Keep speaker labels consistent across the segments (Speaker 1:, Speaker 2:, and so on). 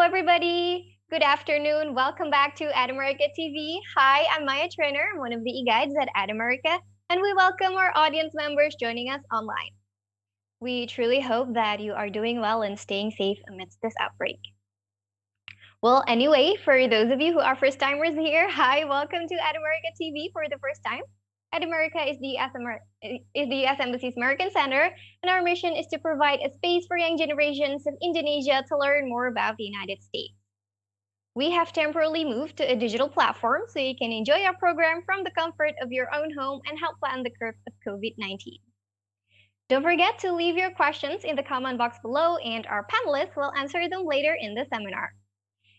Speaker 1: everybody. Good afternoon. Welcome back to America TV. Hi, I'm Maya Trainer. I'm one of the e-guides at America, and we welcome our audience members joining us online. We truly hope that you are doing well and staying safe amidst this outbreak. Well, anyway, for those of you who are first-timers here, hi, welcome to America TV for the first time. America is the US Embassy's American Center, and our mission is to provide a space for young generations of Indonesia to learn more about the United States. We have temporarily moved to a digital platform so you can enjoy our program from the comfort of your own home and help flatten the curve of COVID-19. Don't forget to leave your questions in the comment box below, and our panelists will answer them later in the seminar.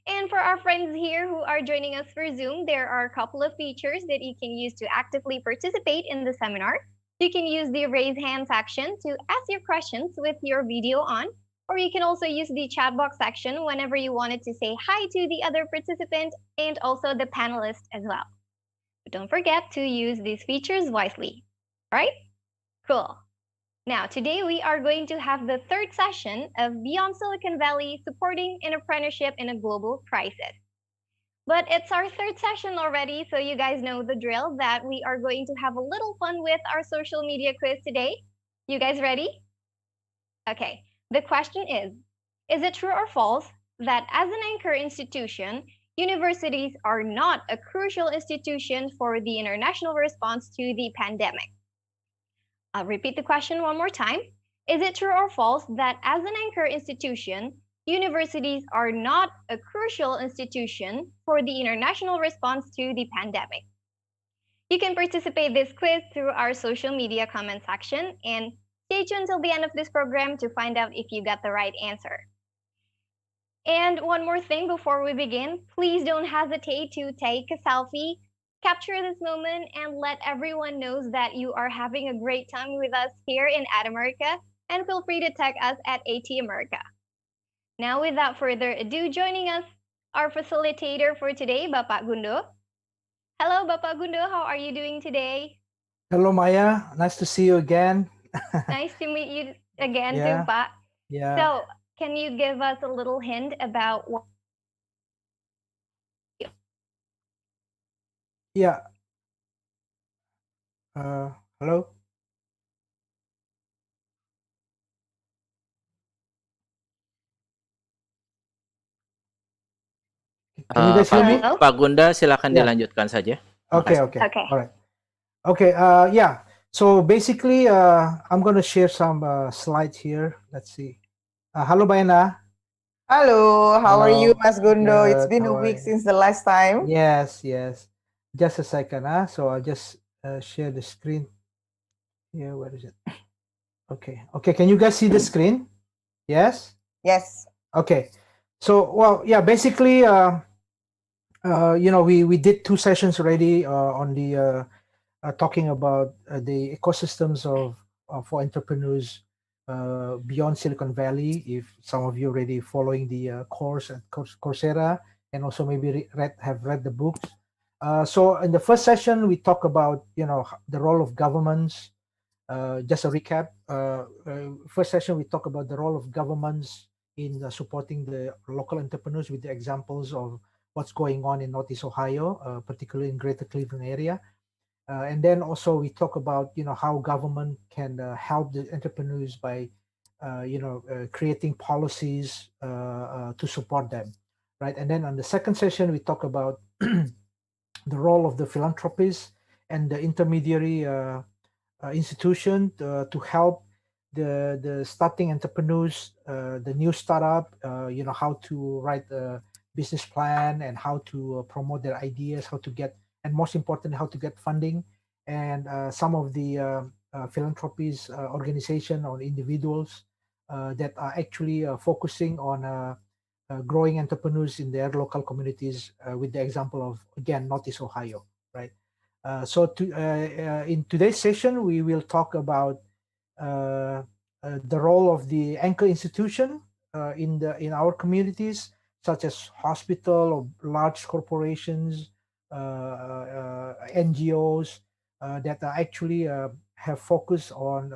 Speaker 1: And for our friends here who are joining us for Zoom, there are a couple of features that you can use to actively participate in the seminar. You can use the raise hand section to ask your questions with your video on, or you can also use the chat box section whenever you wanted to say hi to the other participant and also the panelist as well. But don't forget to use these features wisely, right? Cool. Now, today we are going to have the third session of Beyond Silicon Valley, Supporting Entrepreneurship in a Global Crisis. But it's our third session already, so you guys know the drill that we are going to have a little fun with our social media quiz today. You guys ready? Okay, the question is it true or false that as an anchor institution, universities are not a crucial institution for the international response to the pandemic? I'll repeat the question one more time. Is it true or false that as an anchor institution, universities are not a crucial institution for the international response to the pandemic? You can participate this quiz through our social media comment section, and stay tuned till the end of this program to find out if you got the right answer. And one more thing before we begin, please don't hesitate to take a selfie, capture this moment, and let everyone know that you are having a great time with us here in America, and feel free to tag us at AT America. Now, without further ado, joining us, our facilitator for today, Bapak Gundo. Hello, Bapak Gundo, how are you doing today?
Speaker 2: Hello, Maya. Nice to see you again.
Speaker 1: Nice to meet you again
Speaker 2: Yeah.
Speaker 1: too, Pak.
Speaker 2: Yeah.
Speaker 1: So, can you give us a little hint about what?
Speaker 2: Yeah. Hello? Can you guys hear me?
Speaker 1: Hello?
Speaker 3: Pak Gunda, silakan
Speaker 2: Yeah.
Speaker 3: dilanjutkan saja.
Speaker 2: Okay,
Speaker 3: Makasih.
Speaker 2: okay.
Speaker 1: Okay.
Speaker 2: All right. Okay, yeah. So basically, I'm going to share some slides here. Let's see. Hello, Bayana.
Speaker 4: Hello, how are you,
Speaker 2: Hello.
Speaker 4: Mas Gundo? It's
Speaker 2: Good.
Speaker 4: been a
Speaker 2: How are
Speaker 4: week
Speaker 2: you?
Speaker 4: since the last time.
Speaker 2: Yes, yes. Just a second. So I'll just share the screen. Yeah, where is it? Okay. Okay, can you guys see the screen? Yes?
Speaker 4: Yes.
Speaker 2: Okay. So, well, yeah, basically, we did 2 sessions already on the talking about the ecosystems of for entrepreneurs beyond Silicon Valley. If some of you already following the course at Coursera, and also maybe have read the books. So in the first session, we talk about the role of governments. Just a recap. First session, we talk about the role of governments in supporting the local entrepreneurs with the examples of what's going on in Northeast Ohio, particularly in Greater Cleveland area. And then also we talk about how government can help the entrepreneurs by creating policies to support them, right? And then on the second session we talk about the role of the philanthropists and the intermediary institution to help the starting entrepreneurs, the new startup, how to write a business plan and how to promote their ideas, how to get, and most importantly, how to get funding. And some of the philanthropies organization or individuals that are actually focusing on growing entrepreneurs in their local communities with the example of, again, Northeast Ohio, right? In today's session, we will talk about the role of the anchor institution in our communities, such as hospital or large corporations, NGOs that are actually have focus on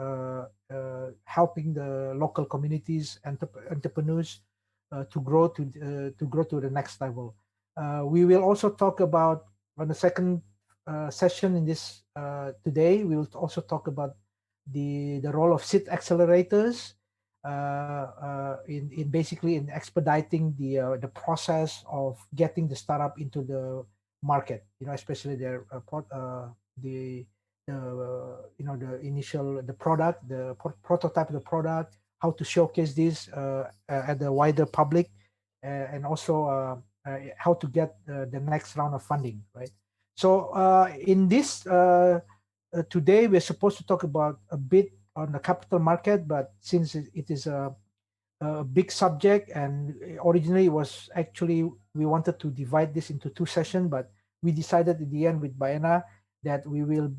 Speaker 2: helping the local communities, entrepreneurs to grow to the next level. We will also talk about on the second session in this today. We will also talk about the role of seed accelerators in basically in expediting the process of getting the startup into the market. Especially the initial product, the prototype of the product, how to showcase this at the wider public, and also how to get the next round of funding, right? So in this today, we're supposed to talk about a bit on the capital market, but since it is a big subject, and originally it was actually we wanted to divide this into 2 sessions, but we decided in the end with Baena that we will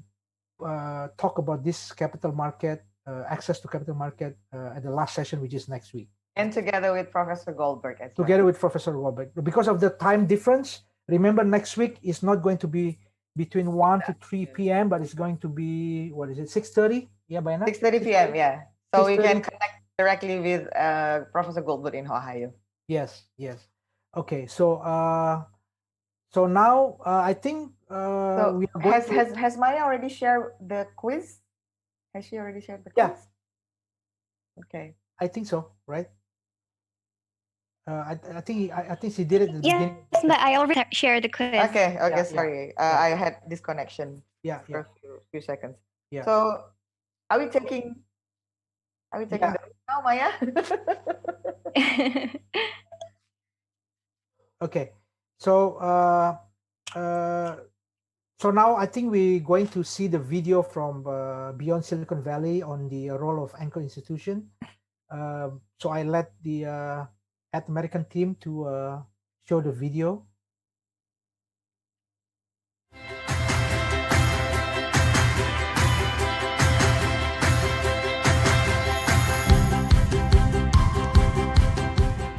Speaker 2: talk about this capital market, access to capital market at the last session, which is next week.
Speaker 4: And together with Professor Goldberg as well.
Speaker 2: Together with Professor Goldberg. Because of the time difference, remember next week is not going to be between 1 to 3 p.m., but it's going to be, 6:30? Yeah, by now?
Speaker 4: 6:30 p.m., yeah. So we can connect directly with Professor Goldberg in Ohio.
Speaker 2: Yes. Okay, so so now I think
Speaker 4: so has Maya already shared the quiz? Has she already shared the quiz?
Speaker 2: Yeah.
Speaker 4: Okay.
Speaker 2: I think so, right? I think she did it at the beginning.
Speaker 1: Yes, but I already shared the quiz.
Speaker 4: Okay, sorry. I had disconnection. For a few seconds.
Speaker 2: Yeah.
Speaker 4: So are we taking the now, Maya?
Speaker 2: Okay. So so now I think we're going to see the video from Beyond Silicon Valley on the role of anchor institution. So I let the American team to show the video.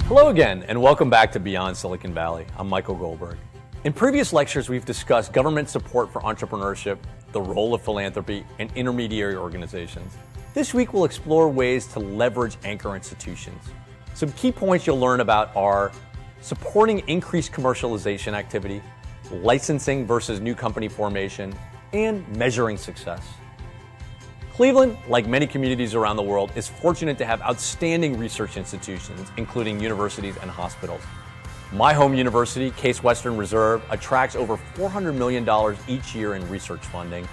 Speaker 3: Hello again, and welcome back to Beyond Silicon Valley. I'm Michael Goldberg. In previous lectures, we've discussed government support for entrepreneurship, the role of philanthropy, and intermediary organizations. This week, we'll explore ways to leverage anchor institutions. Some key points you'll learn about are supporting increased commercialization activity, licensing versus new company formation, and measuring success. Cleveland, like many communities around the world, is fortunate to have outstanding research institutions, including universities and hospitals. My home university, Case Western Reserve, attracts over $400 million each year in research funding,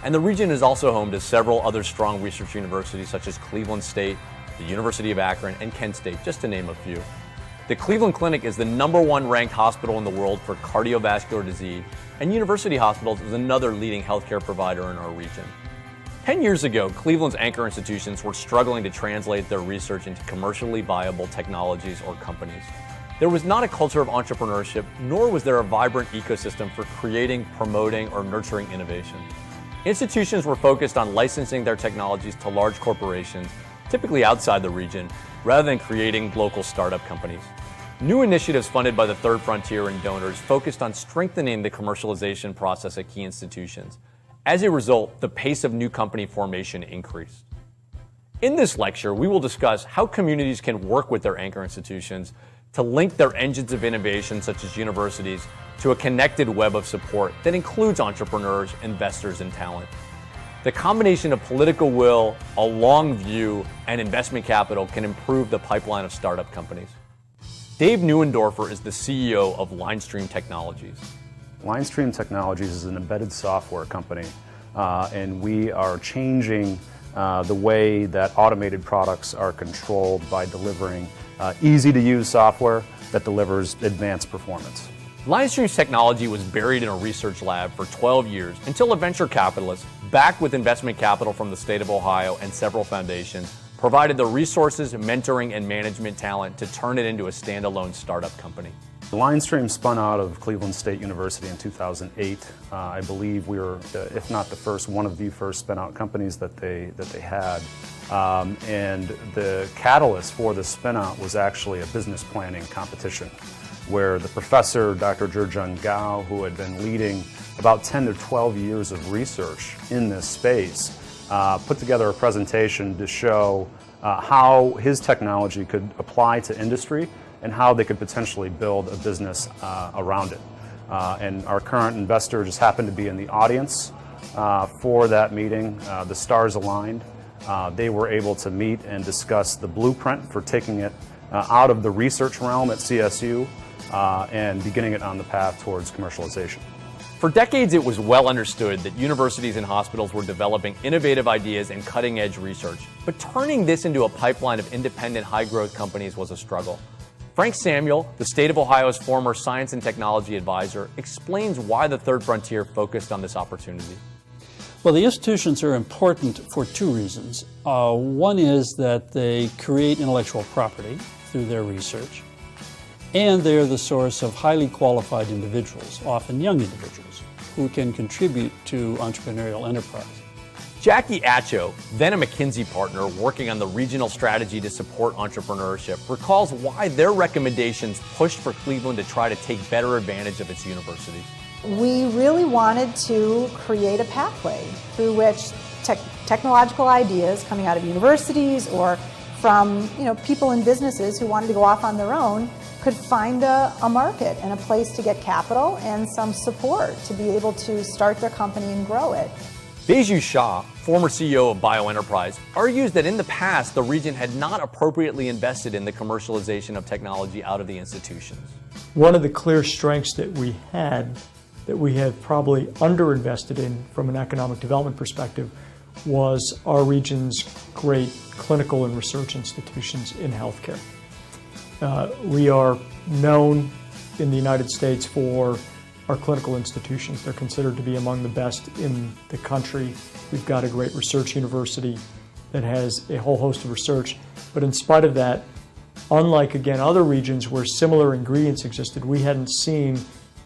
Speaker 3: and the region is also home to several other strong research universities such as Cleveland State, the University of Akron, and Kent State, just to name a few. The Cleveland Clinic is the #1 ranked hospital in the world for cardiovascular disease, and University Hospitals is another leading healthcare provider in our region. 10 years ago, Cleveland's anchor institutions were struggling to translate their research into commercially viable technologies or companies. There was not a culture of entrepreneurship, nor was there a vibrant ecosystem for creating, promoting, or nurturing innovation. Institutions were focused on licensing their technologies to large corporations, typically outside the region, rather than creating local startup companies. New initiatives funded by the Third Frontier and donors focused on strengthening the commercialization process at key institutions. As a result, the pace of new company formation increased. In this lecture, we will discuss how communities can work with their anchor institutions to link their engines of innovation, such as universities, to a connected web of support that includes entrepreneurs, investors, and talent. The combination of political will, a long view, and investment capital can improve the pipeline of startup companies. Dave Neuendorfer is the CEO of Linestream Technologies.
Speaker 5: Linestream Technologies is an embedded software company, and we are changing the way that automated products are controlled by delivering easy-to-use software that delivers advanced performance.
Speaker 3: Linestream's technology was buried in a research lab for 12 years until a venture capitalist, backed with investment capital from the state of Ohio and several foundations, provided the resources, mentoring, and management talent to turn it into a standalone startup company.
Speaker 5: Linestream spun out of Cleveland State University in 2008. I believe we were, if not the first, one of the first spin-out companies that they had. And the catalyst for the spin-out was actually a business planning competition, where the professor, Dr. Zhejun Gao, who had been leading about 10 to 12 years of research in this space, put together a presentation to show how his technology could apply to industry and how they could potentially build a business around it. And our current investor just happened to be in the audience for that meeting. The stars aligned. They were able to meet and discuss the blueprint for taking it out of the research realm at CSU and beginning it on the path towards commercialization.
Speaker 3: For decades, it was well understood that universities and hospitals were developing innovative ideas and cutting-edge research. But turning this into a pipeline of independent, high-growth companies was a struggle. Frank Samuel, the state of Ohio's former science and technology advisor, explains why the Third Frontier focused on this opportunity.
Speaker 6: Well, the institutions are important for two reasons. One is that they create intellectual property through their research, and they're the source of highly qualified individuals, often young individuals, who can contribute to entrepreneurial enterprise.
Speaker 3: Jackie Acho, then a McKinsey partner working on the regional strategy to support entrepreneurship, recalls why their recommendations pushed for Cleveland to try to take better advantage of its universities.
Speaker 7: We really wanted to create a pathway through which technological ideas coming out of universities or from people in businesses who wanted to go off on their own could find a market and a place to get capital and some support to be able to start their company and grow it.
Speaker 3: Baiju Shah, former CEO of BioEnterprise, argues that in the past the region had not appropriately invested in the commercialization of technology out of the institutions.
Speaker 8: One of the clear strengths that we had that we have probably underinvested in from an economic development perspective was our region's great clinical and research institutions in healthcare. We are known in the United States for our clinical institutions. They're considered to be among the best in the country. We've got a great research university that has a whole host of research. But in spite of that, unlike, again, other regions where similar ingredients existed, we hadn't seen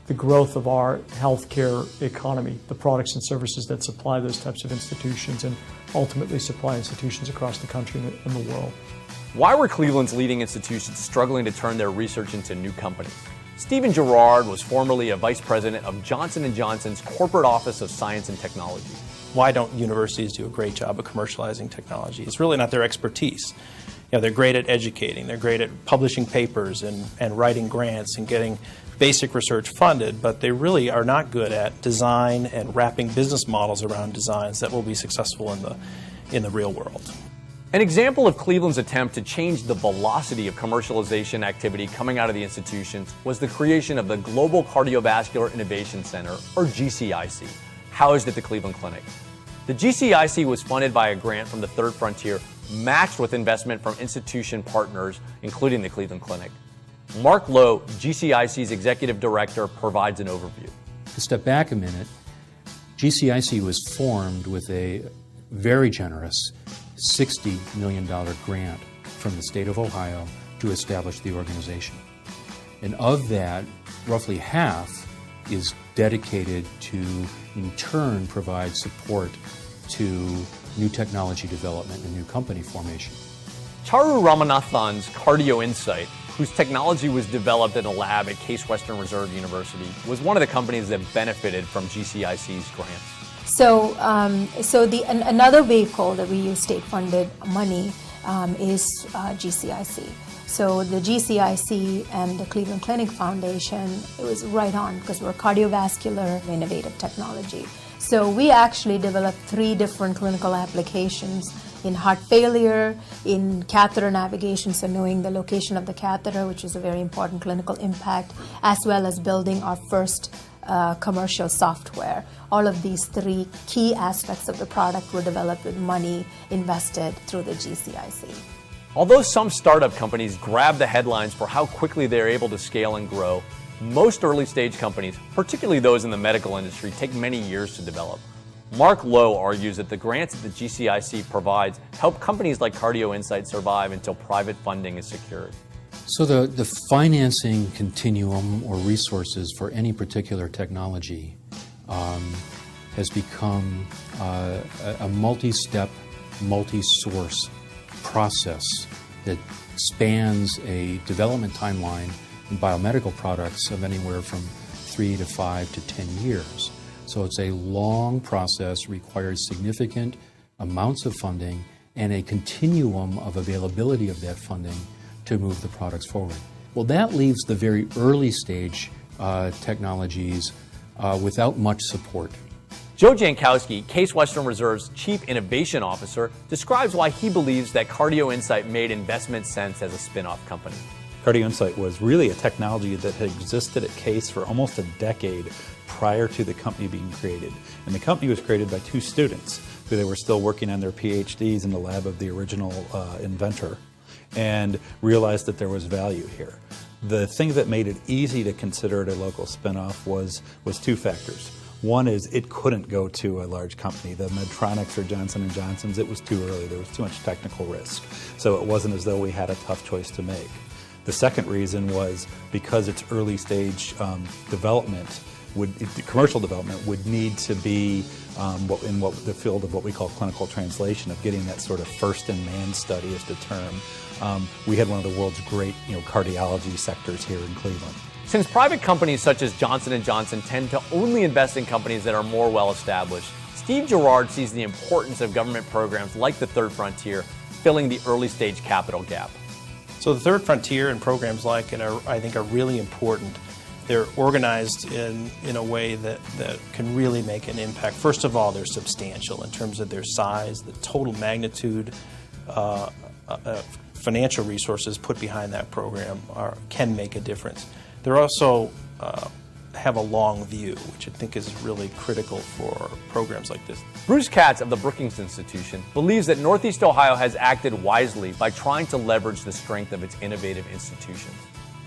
Speaker 8: the growth of our healthcare economy, the products and services that supply those types of institutions and ultimately supply institutions across the country and the world.
Speaker 3: Why were Cleveland's leading institutions struggling to turn their research into new companies? Stephen Gerard was formerly a vice president of Johnson & Johnson's Corporate Office of Science and Technology.
Speaker 9: Why don't universities do a great job of commercializing technology? It's really not their expertise. They're great at educating, they're great at publishing papers and writing grants and getting basic research funded, but they really are not good at design and wrapping business models around designs that will be successful in the real world.
Speaker 3: An example of Cleveland's attempt to change the velocity of commercialization activity coming out of the institutions was the creation of the Global Cardiovascular Innovation Center, or GCIC, housed at the Cleveland Clinic. The GCIC was funded by a grant from the Third Frontier, matched with investment from institution partners, including the Cleveland Clinic. Mark Lowe, GCIC's executive director, provides an overview.
Speaker 10: To step back a minute, GCIC was formed with a very generous $60 million grant from the state of Ohio to establish the organization. And of that, roughly half is dedicated to, in turn, provide support to new technology development and new company formation.
Speaker 3: Charu Ramanathan's Cardio Insight, whose technology was developed in a lab at Case Western Reserve University, was one of the companies that benefited from GCIC's grants.
Speaker 11: So, another vehicle that we use state-funded money is GCIC. So the GCIC and the Cleveland Clinic Foundation, it was right on because we're cardiovascular innovative technology. So we actually developed 3 different clinical applications in heart failure, in catheter navigation, so knowing the location of the catheter, which is a very important clinical impact, as well as building our first commercial software. All of these 3 key aspects of the product were developed with money invested through the GCIC.
Speaker 3: Although some startup companies grab the headlines for how quickly they're able to scale and grow, most early-stage companies, particularly those in the medical industry, take many years to develop. Mark Lowe argues that the grants that the GCIC provides help companies like Cardio Insight survive until private funding is secured.
Speaker 10: So the financing continuum or resources for any particular technology has become a multi-step, multi-source process that spans a development timeline in biomedical products of anywhere from 3 to 5 to 10 years. So it's a long process, requires significant amounts of funding and a continuum of availability of that funding to move the products forward. Well, that leaves the very early stage technologies without much support.
Speaker 3: Joe Jankowski, Case Western Reserve's Chief Innovation Officer, describes why he believes that Cardio Insight made investment sense as a spin-off company.
Speaker 12: Cardio Insight was really a technology that had existed at Case for almost a decade prior to the company being created. And the company was created by two students who they were still working on their PhDs in the lab of the original inventor, and realized that there was value here. The thing that made it easy to consider it a local spin-off was two factors. One is it couldn't go to a large company, the Medtronics or Johnson & Johnson's. It was too early. There was too much technical risk. So it wasn't as though we had a tough choice to make. The second reason was because its early stage commercial development would need to be in the field of what we call clinical translation, of getting that sort of first-in-man study is the term. We had one of the world's great cardiology sectors here in Cleveland.
Speaker 3: Since private companies such as Johnson & Johnson tend to only invest in companies that are more well-established, Steve Gerard sees the importance of government programs like the Third Frontier filling the early-stage capital gap.
Speaker 9: So the Third Frontier and programs like it I think are really important. They're organized in a way that can really make an impact. First of all, they're substantial in terms of their size, the total magnitude, financial resources put behind that program can make a difference. They're also have a long view, which I think is really critical for programs like this.
Speaker 3: Bruce Katz of the Brookings Institution believes that Northeast Ohio has acted wisely by trying to leverage the strength of its innovative institutions.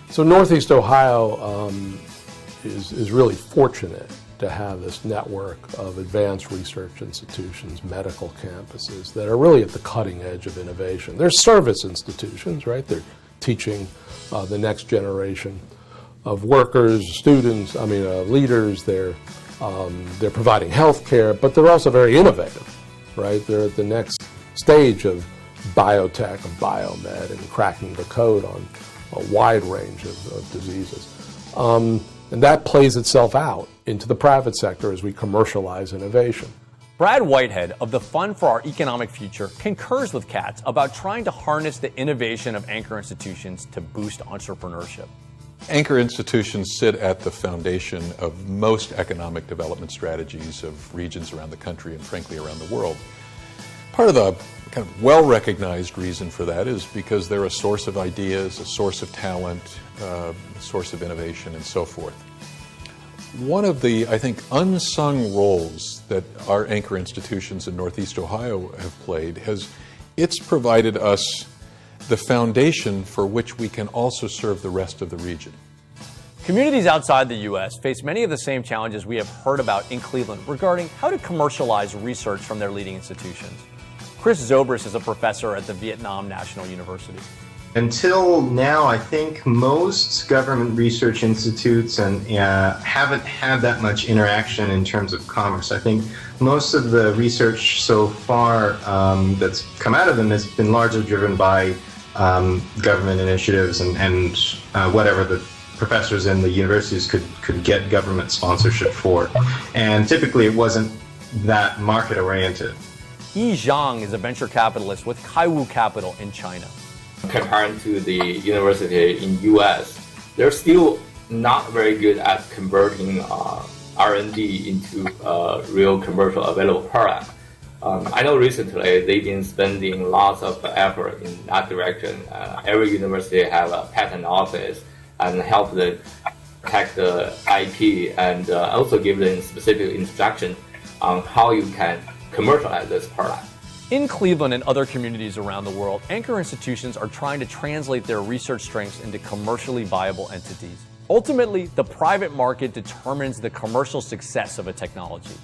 Speaker 13: So Northeast Ohio is really fortunate to have this network of advanced research institutions, medical campuses that are really at the cutting edge of innovation. They're service institutions, right? They're teaching the next generation of workers, students, leaders. They're providing health care, but they're also very innovative, right? They're at the next stage of biotech and biomed and cracking the code on a wide range of diseases. And that plays itself out into the private sector as we commercialize innovation.
Speaker 3: Brad Whitehead of the Fund for Our Economic Future concurs with Katz about trying to harness the innovation of anchor institutions to boost entrepreneurship.
Speaker 14: Anchor institutions sit at the foundation of most economic development strategies of regions around the country and frankly around the world. Part of the kind of well-recognized reason for that is because they're a source of ideas, a source of talent, a source of innovation, and so forth. One of the, I think, unsung roles that our anchor institutions in Northeast Ohio have played it's provided us the foundation for which we can also serve the rest of the region.
Speaker 3: Communities outside the U.S. face many of the same challenges we have heard about in Cleveland regarding how to commercialize research from their leading institutions. Chris Zobris is a professor at the Vietnam National University.
Speaker 15: Until now, I think most government research institutes haven't had that much interaction in terms of commerce. I think most of the research so far that's come out of them has been largely driven by government initiatives and whatever the professors in the universities could get government sponsorship for. And typically it wasn't that market oriented.
Speaker 3: Yi Zhang is a venture capitalist with Kaiwu Capital in China.
Speaker 16: Compared to the university in US, they're still not very good at converting R&D into real commercial available product. I know recently they've been spending lots of effort in that direction. Every university have a patent office and help them protect the IP and also give them specific instruction on how you can commercialize this product.
Speaker 3: In Cleveland and other communities around the world, anchor institutions are trying to translate their research strengths into commercially viable entities. Ultimately, the private market determines the commercial success of a technology.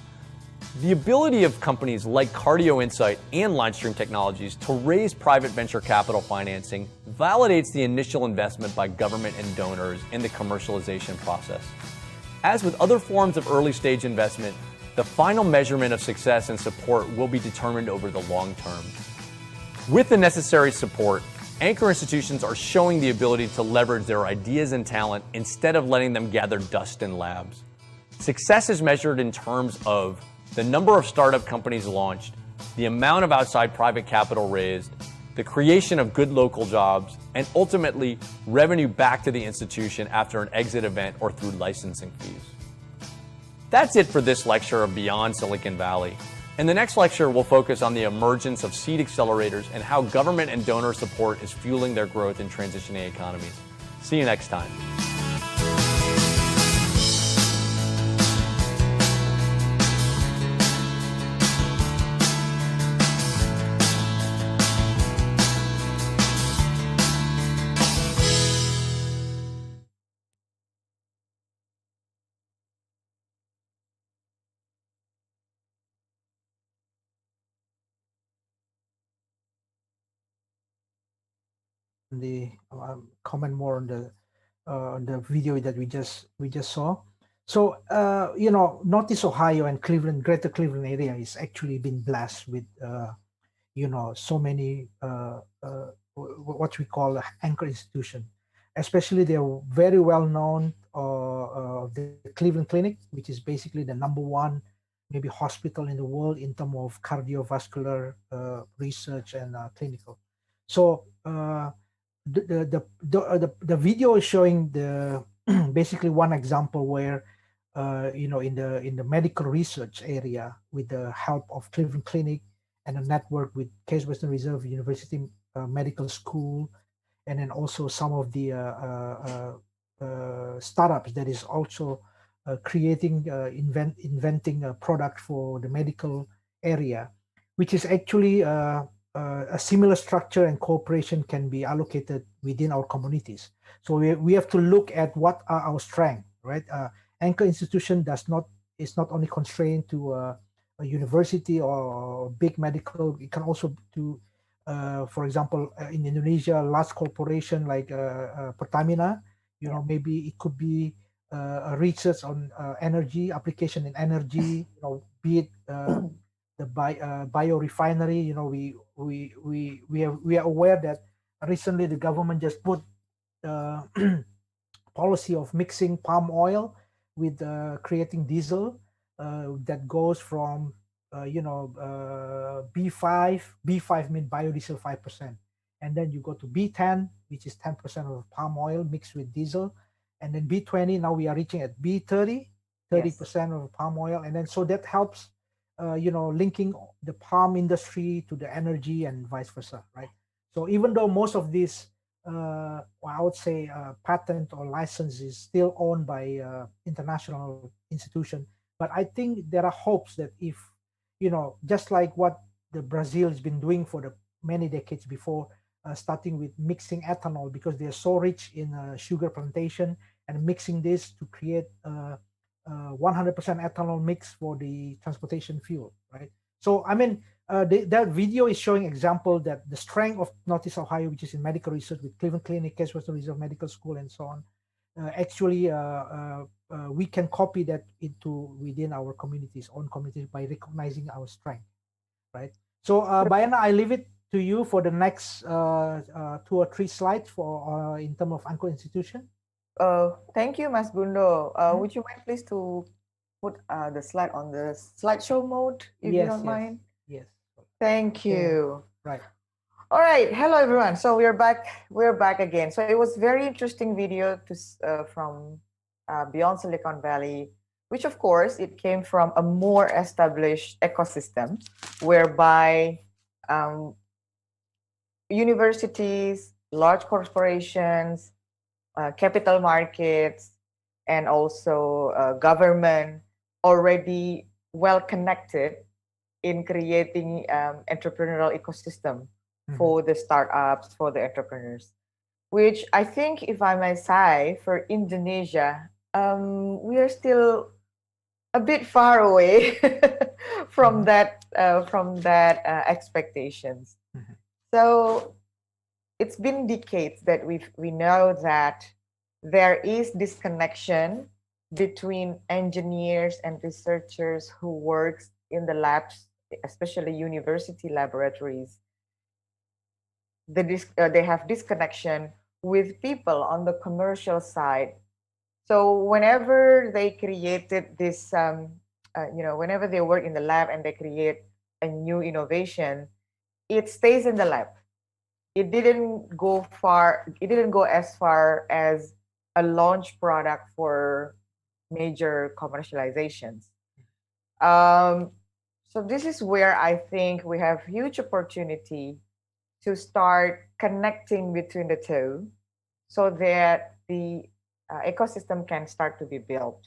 Speaker 3: The ability of companies like Cardio Insight and Linestream Technologies to raise private venture capital financing validates the initial investment by government and donors in the commercialization process. As with other forms of early stage investment, the final measurement of success and support will be determined over the long term. With the necessary support, anchor institutions are showing the ability to leverage their ideas and talent instead of letting them gather dust in labs. Success is measured in terms of the number of startup companies launched, the amount of outside private capital raised, the creation of good local jobs, and ultimately revenue back to the institution after an exit event or through licensing fees. That's it for this lecture of Beyond Silicon Valley. In the next lecture, we'll focus on the emergence of seed accelerators and how government and donor support is fueling their growth in transitioning economies. See you next time.
Speaker 2: Comment more on the video that we just saw. So Northeast Ohio and Cleveland, Greater Cleveland area is actually been blessed with so many what we call anchor institution. Especially they're very well known. The Cleveland Clinic, which is basically the #1 maybe hospital in the world in terms of cardiovascular research and clinical. So the video is showing the basically one example where in the medical research area with the help of Cleveland Clinic and a network with Case Western Reserve University Medical School, and then also some of the startups that is also creating inventing a product for the medical area, which is actually a similar structure and cooperation can be allocated within our communities. So we have to look at what are our strengths, right? Anchor institution is not only constrained to a university or big medical. It can also do, for example, in Indonesia, large corporation like Pertamina. Maybe it could be a research on energy application in energy. Be it the biorefinery. We are aware that recently the government just put policy of mixing palm oil with creating diesel that goes from B5 means biodiesel 5%, and then you go to B10, which is 10% of palm oil mixed with diesel, and then B20. Now we are reaching at B30, 30% of palm oil, and then so that helps linking the palm industry to the energy and vice versa, right? So even though most of these I would say patent or license is still owned by international institution, but I think there are hopes that if just like what the Brazil has been doing for the many decades before, starting with mixing ethanol because they are so rich in sugar plantation, and mixing this to create 100% ethanol mix for the transportation fuel, right? So I mean, that video is showing example that the strength of Northeast Ohio, which is in medical research with Cleveland Clinic, Case Western Reserve Medical School, and so on, actually we can copy that into within our communities, own communities, by recognizing our strength, right? So Bayana, I leave it to you for the next 2 or 3 slides for in terms of anchor institution.
Speaker 4: Thank you, Mas Gundo. Would you mind please to put the slide on the slideshow mode, if you don't mind?
Speaker 2: Yes.
Speaker 4: Thank you.
Speaker 2: Right.
Speaker 4: All right. Hello, everyone. So we're back. We're back again. So it was very interesting video from Beyond Silicon Valley, which of course it came from a more established ecosystem, whereby universities, large corporations, capital markets, and also government already well connected in creating entrepreneurial ecosystem for the startups, for the entrepreneurs, which I think, if I may say, for Indonesia, we are still a bit far away from that expectations. So it's been decades that we know that there is disconnection between engineers and researchers who works in the labs, especially university laboratories. They have disconnection with people on the commercial side. So whenever they created this, whenever they work in the lab and they create a new innovation, it stays in the lab. it didn't go far. It didn't go as far as a launch product for major commercializations. So this is where I think we have huge opportunity to start connecting between the two, so that the ecosystem can start to be built.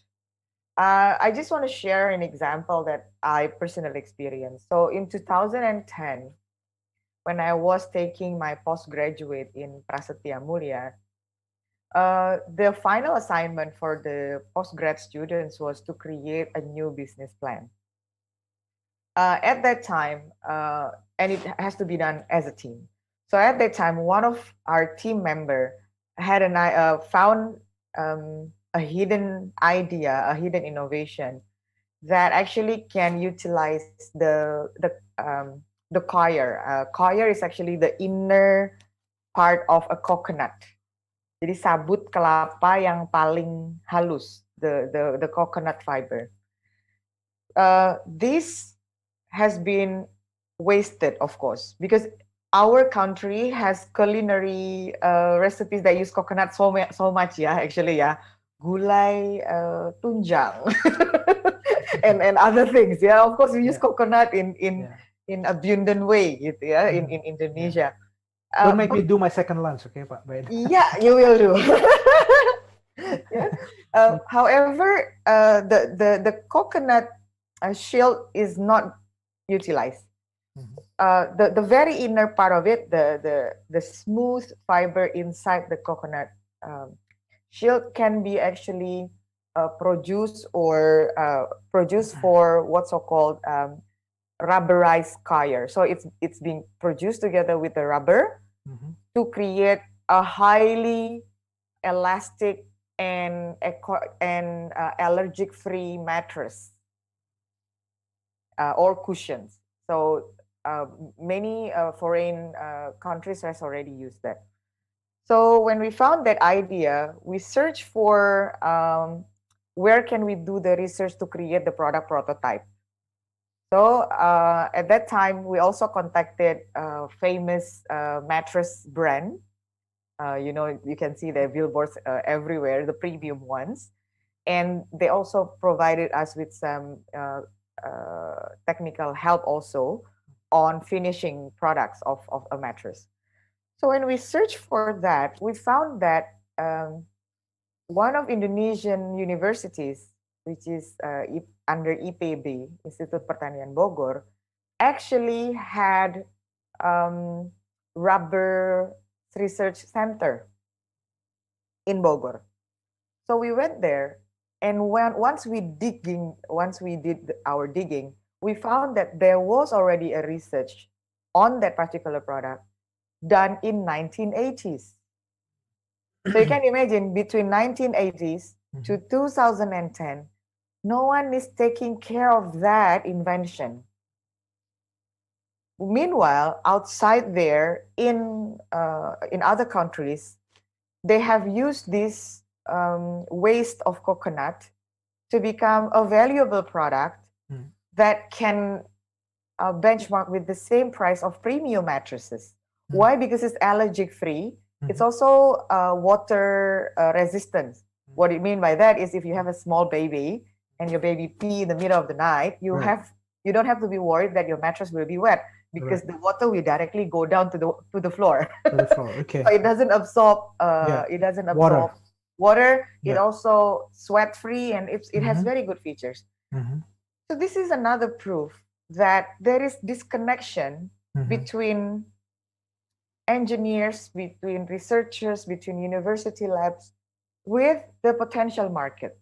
Speaker 4: I just want to share an example that I personally experienced. So in 2010, when I was taking my postgraduate in Prasetya Mulia, the final assignment for the postgrad students was to create a new business plan. At that time, and it has to be done as a team. So at that time, one of our team member had found a hidden idea, a hidden innovation that actually can utilize the coir. Coir is actually the inner part of a coconut. Jadi sabut kelapa yang paling halus, the coconut fiber. This has been wasted, of course, because our country has culinary recipes that use coconut so much, yeah, actually, yeah. Gulai tunjang and other things, yeah. Of course, we use coconut in abundant way, gitu, yeah, in Indonesia.
Speaker 2: Don't make me do my second lunch, okay, Pak?
Speaker 4: Yeah, you will do. Yeah. However, the coconut shell is not utilized. The very inner part of it, the smooth fiber inside the coconut shell can be actually produced for what's so called rubberized coir. So it's being produced together with the rubber to create a highly elastic and allergic-free mattress or cushions. So many foreign countries has already used that. So when we found that idea, we searched for where can we do the research to create the product prototype. So at that time, we also contacted a famous mattress brand. You know, you can see their billboards everywhere, the premium ones. And they also provided us with some technical help also on finishing products of a mattress. So when we searched for that, we found that one of Indonesian universities, which is under IPB, Institut Pertanian Bogor, actually had rubber research center in Bogor. So we went there, and once we did our digging, we found that there was already a research on that particular product done in 1980s. So you can imagine between 1980s to 2010, no one is taking care of that invention. Meanwhile, outside there in other countries, they have used this waste of coconut to become a valuable product that can benchmark with the same price of premium mattresses. Why? Because it's allergic free. It's also water resistant. What it mean by that is if you have a small baby and your baby pee in the middle of the night, you don't have to be worried that your mattress will be wet, because the water will directly go down to the floor.
Speaker 2: To the floor. Okay.
Speaker 4: So it doesn't absorb water. It also sweat free, and it has very good features. So this is another proof that there is disconnection between engineers, between researchers, between university labs with the potential market.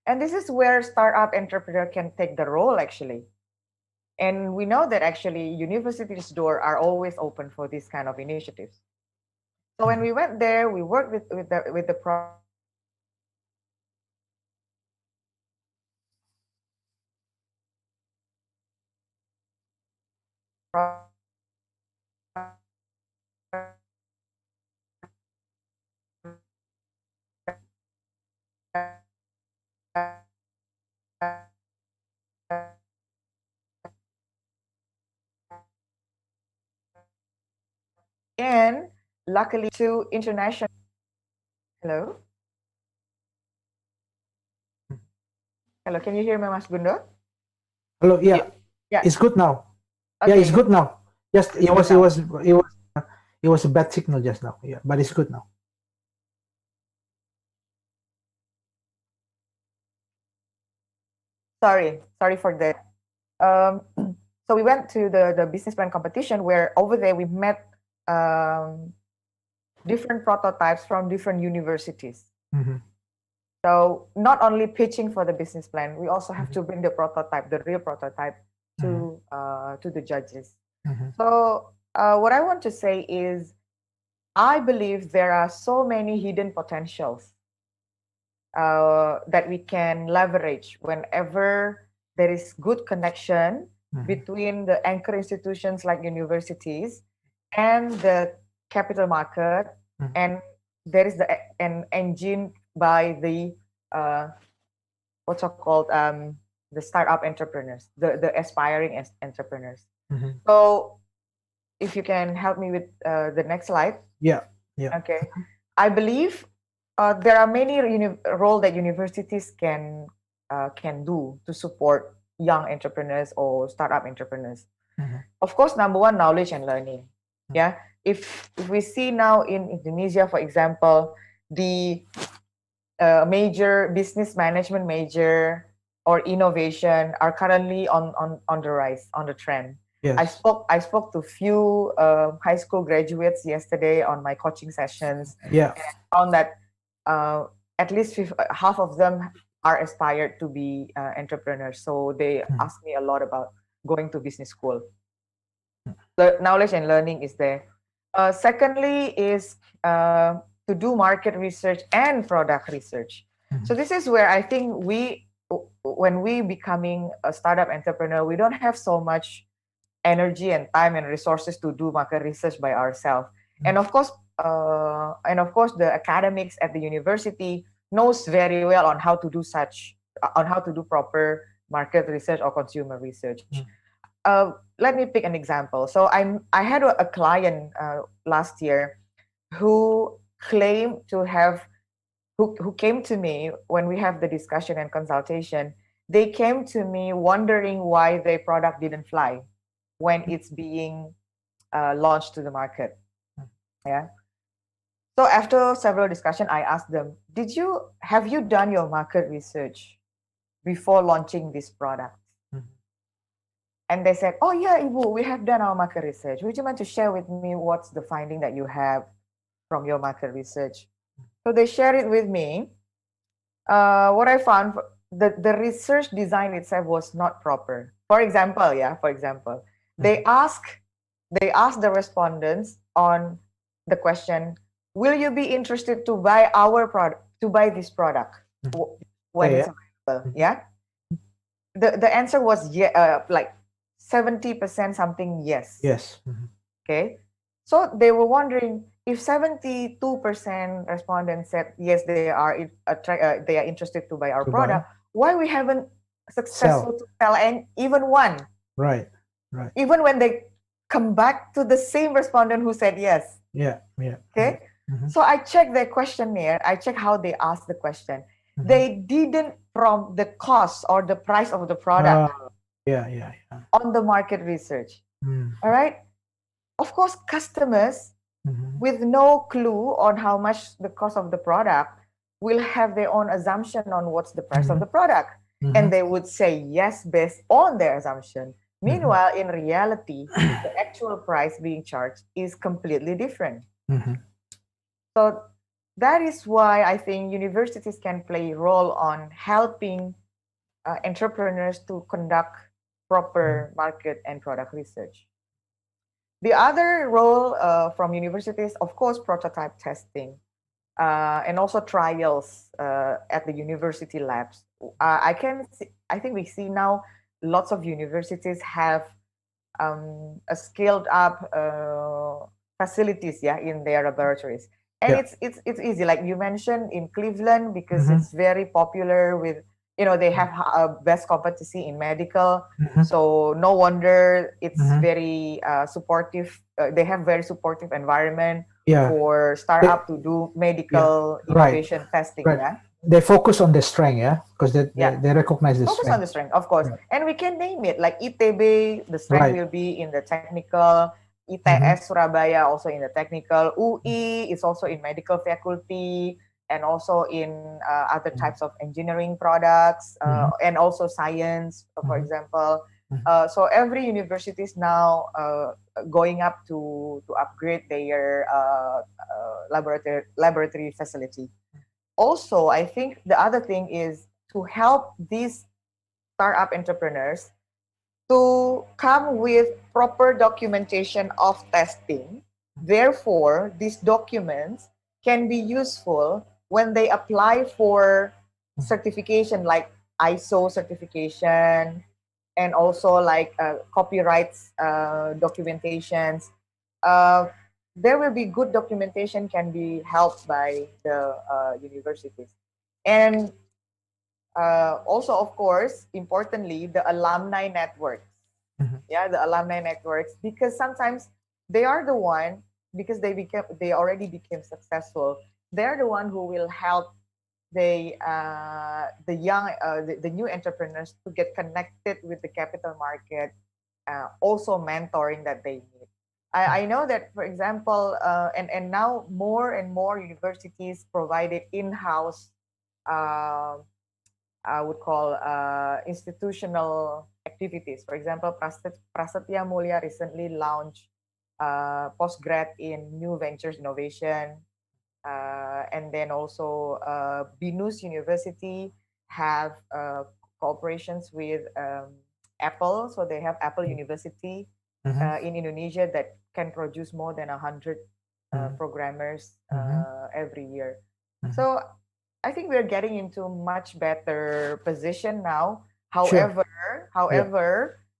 Speaker 4: And this is where startup entrepreneur can take the role, actually. And we know that actually universities' doors are always open for this kind of initiatives. So when we went there, we worked with the And luckily, two international. Hello? Hello, can you hear me, Mas Gundo?
Speaker 2: Hello, yeah.
Speaker 4: Yeah.
Speaker 2: It's good now.
Speaker 4: Okay.
Speaker 2: Yeah, it's good now. Just it was a bad signal just now. Yeah, but it's good now.
Speaker 4: Sorry for that. So we went to the business plan competition where over there we met different prototypes from different universities. So not only pitching for the business plan, we also have to bring the prototype, the real prototype, to the judges. So what I want to say is, I believe there are so many hidden potentials that we can leverage whenever there is good connection between the anchor institutions like universities and the capital market, and there is an engine by the what's called the startup entrepreneurs, the aspiring entrepreneurs. So if you can help me with the next slide.
Speaker 2: Yeah.
Speaker 4: Okay. I believe there are many roles that universities can do to support young entrepreneurs or startup entrepreneurs. Of course, number one, knowledge and learning. Yeah. If we see now in Indonesia, for example, the major business management major or innovation are currently on the rise, on the trend.
Speaker 2: Yes.
Speaker 4: I spoke to few high school graduates yesterday on my coaching sessions.
Speaker 2: Yeah.
Speaker 4: And I found that at least half of them are aspired to be entrepreneurs. So they asked me a lot about going to business school. The knowledge and learning is there. Secondly is to do market research and product research. So this is where I think when we becoming a startup entrepreneur, we don't have so much energy and time and resources to do market research by ourselves. And of course, the academics at the university knows very well on how to do proper market research or consumer research. Let me pick an example. So I had a client last year who claimed to have, who came to me when we have the discussion and consultation. They came to me wondering why their product didn't fly when it's being launched to the market. Yeah. So after several discussions, I asked them, have you done your market research before launching this product? And they said, oh yeah, Ibu, we have done our market research. Would you mind to share with me what's the finding that you have from your market research? So they shared it with me. What I found, the research design itself was not proper. For example, they asked the respondents on the question, will you be interested to buy our product, to buy this product when it's available? Yeah. The answer was like 70% something yes.
Speaker 2: Yes.
Speaker 4: Okay. So they were wondering, if 72% respondents said yes, they are interested to buy our product, why we haven't successful to sell even one?
Speaker 2: Right.
Speaker 4: Even when they come back to the same respondent who said yes.
Speaker 2: Yeah.
Speaker 4: Okay. So I checked their questionnaire. I checked how they asked the question. They didn't from the cost or the price of the product. On the market research. All right. Of course, customers with no clue on how much the cost of the product will have their own assumption on what's the price of the product. And they would say yes based on their assumption. Meanwhile, in reality, the actual price being charged is completely different. So that is why I think universities can play a role on helping entrepreneurs to conduct proper market and product research. The other role from universities, of course, prototype testing and also trials at the university labs. I think we see now lots of universities have a scaled up facilities in their laboratories. And it's easy, like you mentioned in Cleveland, because it's very popular with they have best competency in medical. So no wonder it's very supportive. They have very supportive environment for startup to do medical innovation testing. Yeah.
Speaker 2: They focus on the strength, because they recognize the
Speaker 4: focus
Speaker 2: strength.
Speaker 4: on the strength, of course. And we can name it like ITB, the strength will be in the technical. ITS Surabaya also in the technical. UI is also in medical faculty and also in other types of engineering products and also science, for example. So every university is now going up to upgrade their laboratory facility. Also, I think the other thing is to help these startup entrepreneurs to come with proper documentation of testing. Therefore, these documents can be useful when they apply for certification like ISO certification and also like copyrights documentations. There will be good documentation can be helped by the universities. And also, of course, importantly, the alumni networks. Yeah, the alumni networks, because sometimes they are the one, because they already became successful. They're the one who will help the new entrepreneurs to get connected with the capital market. Also mentoring that they need. I know that, for example, and now more and more universities provided in-house, I would call institutional activities. For example, Prasetya Mulya recently launched postgrad in New Ventures Innovation. And then also BINUS University have cooperations with Apple. So they have Apple University in Indonesia that can produce more than 100 programmers every year. So I think we're getting into much better position now. However,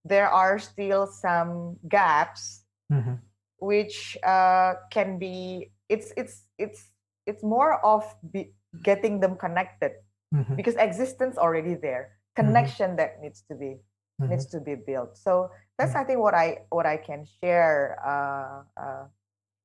Speaker 4: there are still some gaps which can be. It's more of getting them connected because existence already there. Connection that needs to be built. So that's I think what I can share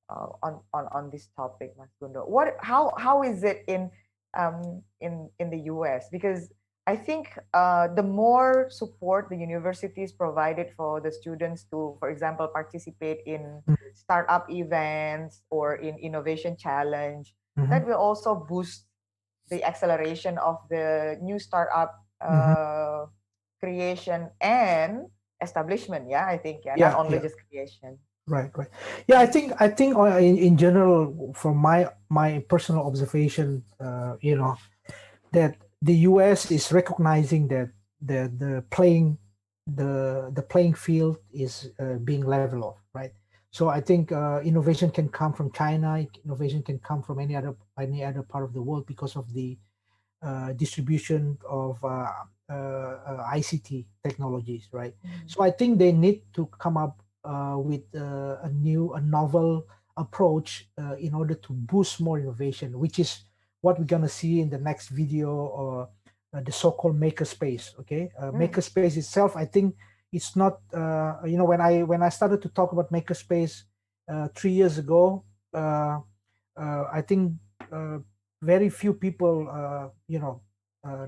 Speaker 4: on this topic, Mas Gundo. How is it in the US? Because I think the more support the universities provided for the students to, for example, participate in startup events or in innovation challenge, that will also boost the acceleration of the new startup creation and establishment. Yeah, I think not only just creation.
Speaker 2: Right. Yeah, I think in general, from my personal observation, that the U.S. is recognizing that the playing field is being leveled off, right? So I think innovation can come from China, innovation can come from any other part of the world because of the distribution of ICT technologies, right? So I think they need to come up with a novel approach in order to boost more innovation, which is what we're gonna see in the next video, or the so-called makerspace. Okay, makerspace itself, I think it's not. When I started to talk about makerspace 3 years ago, I think very few people,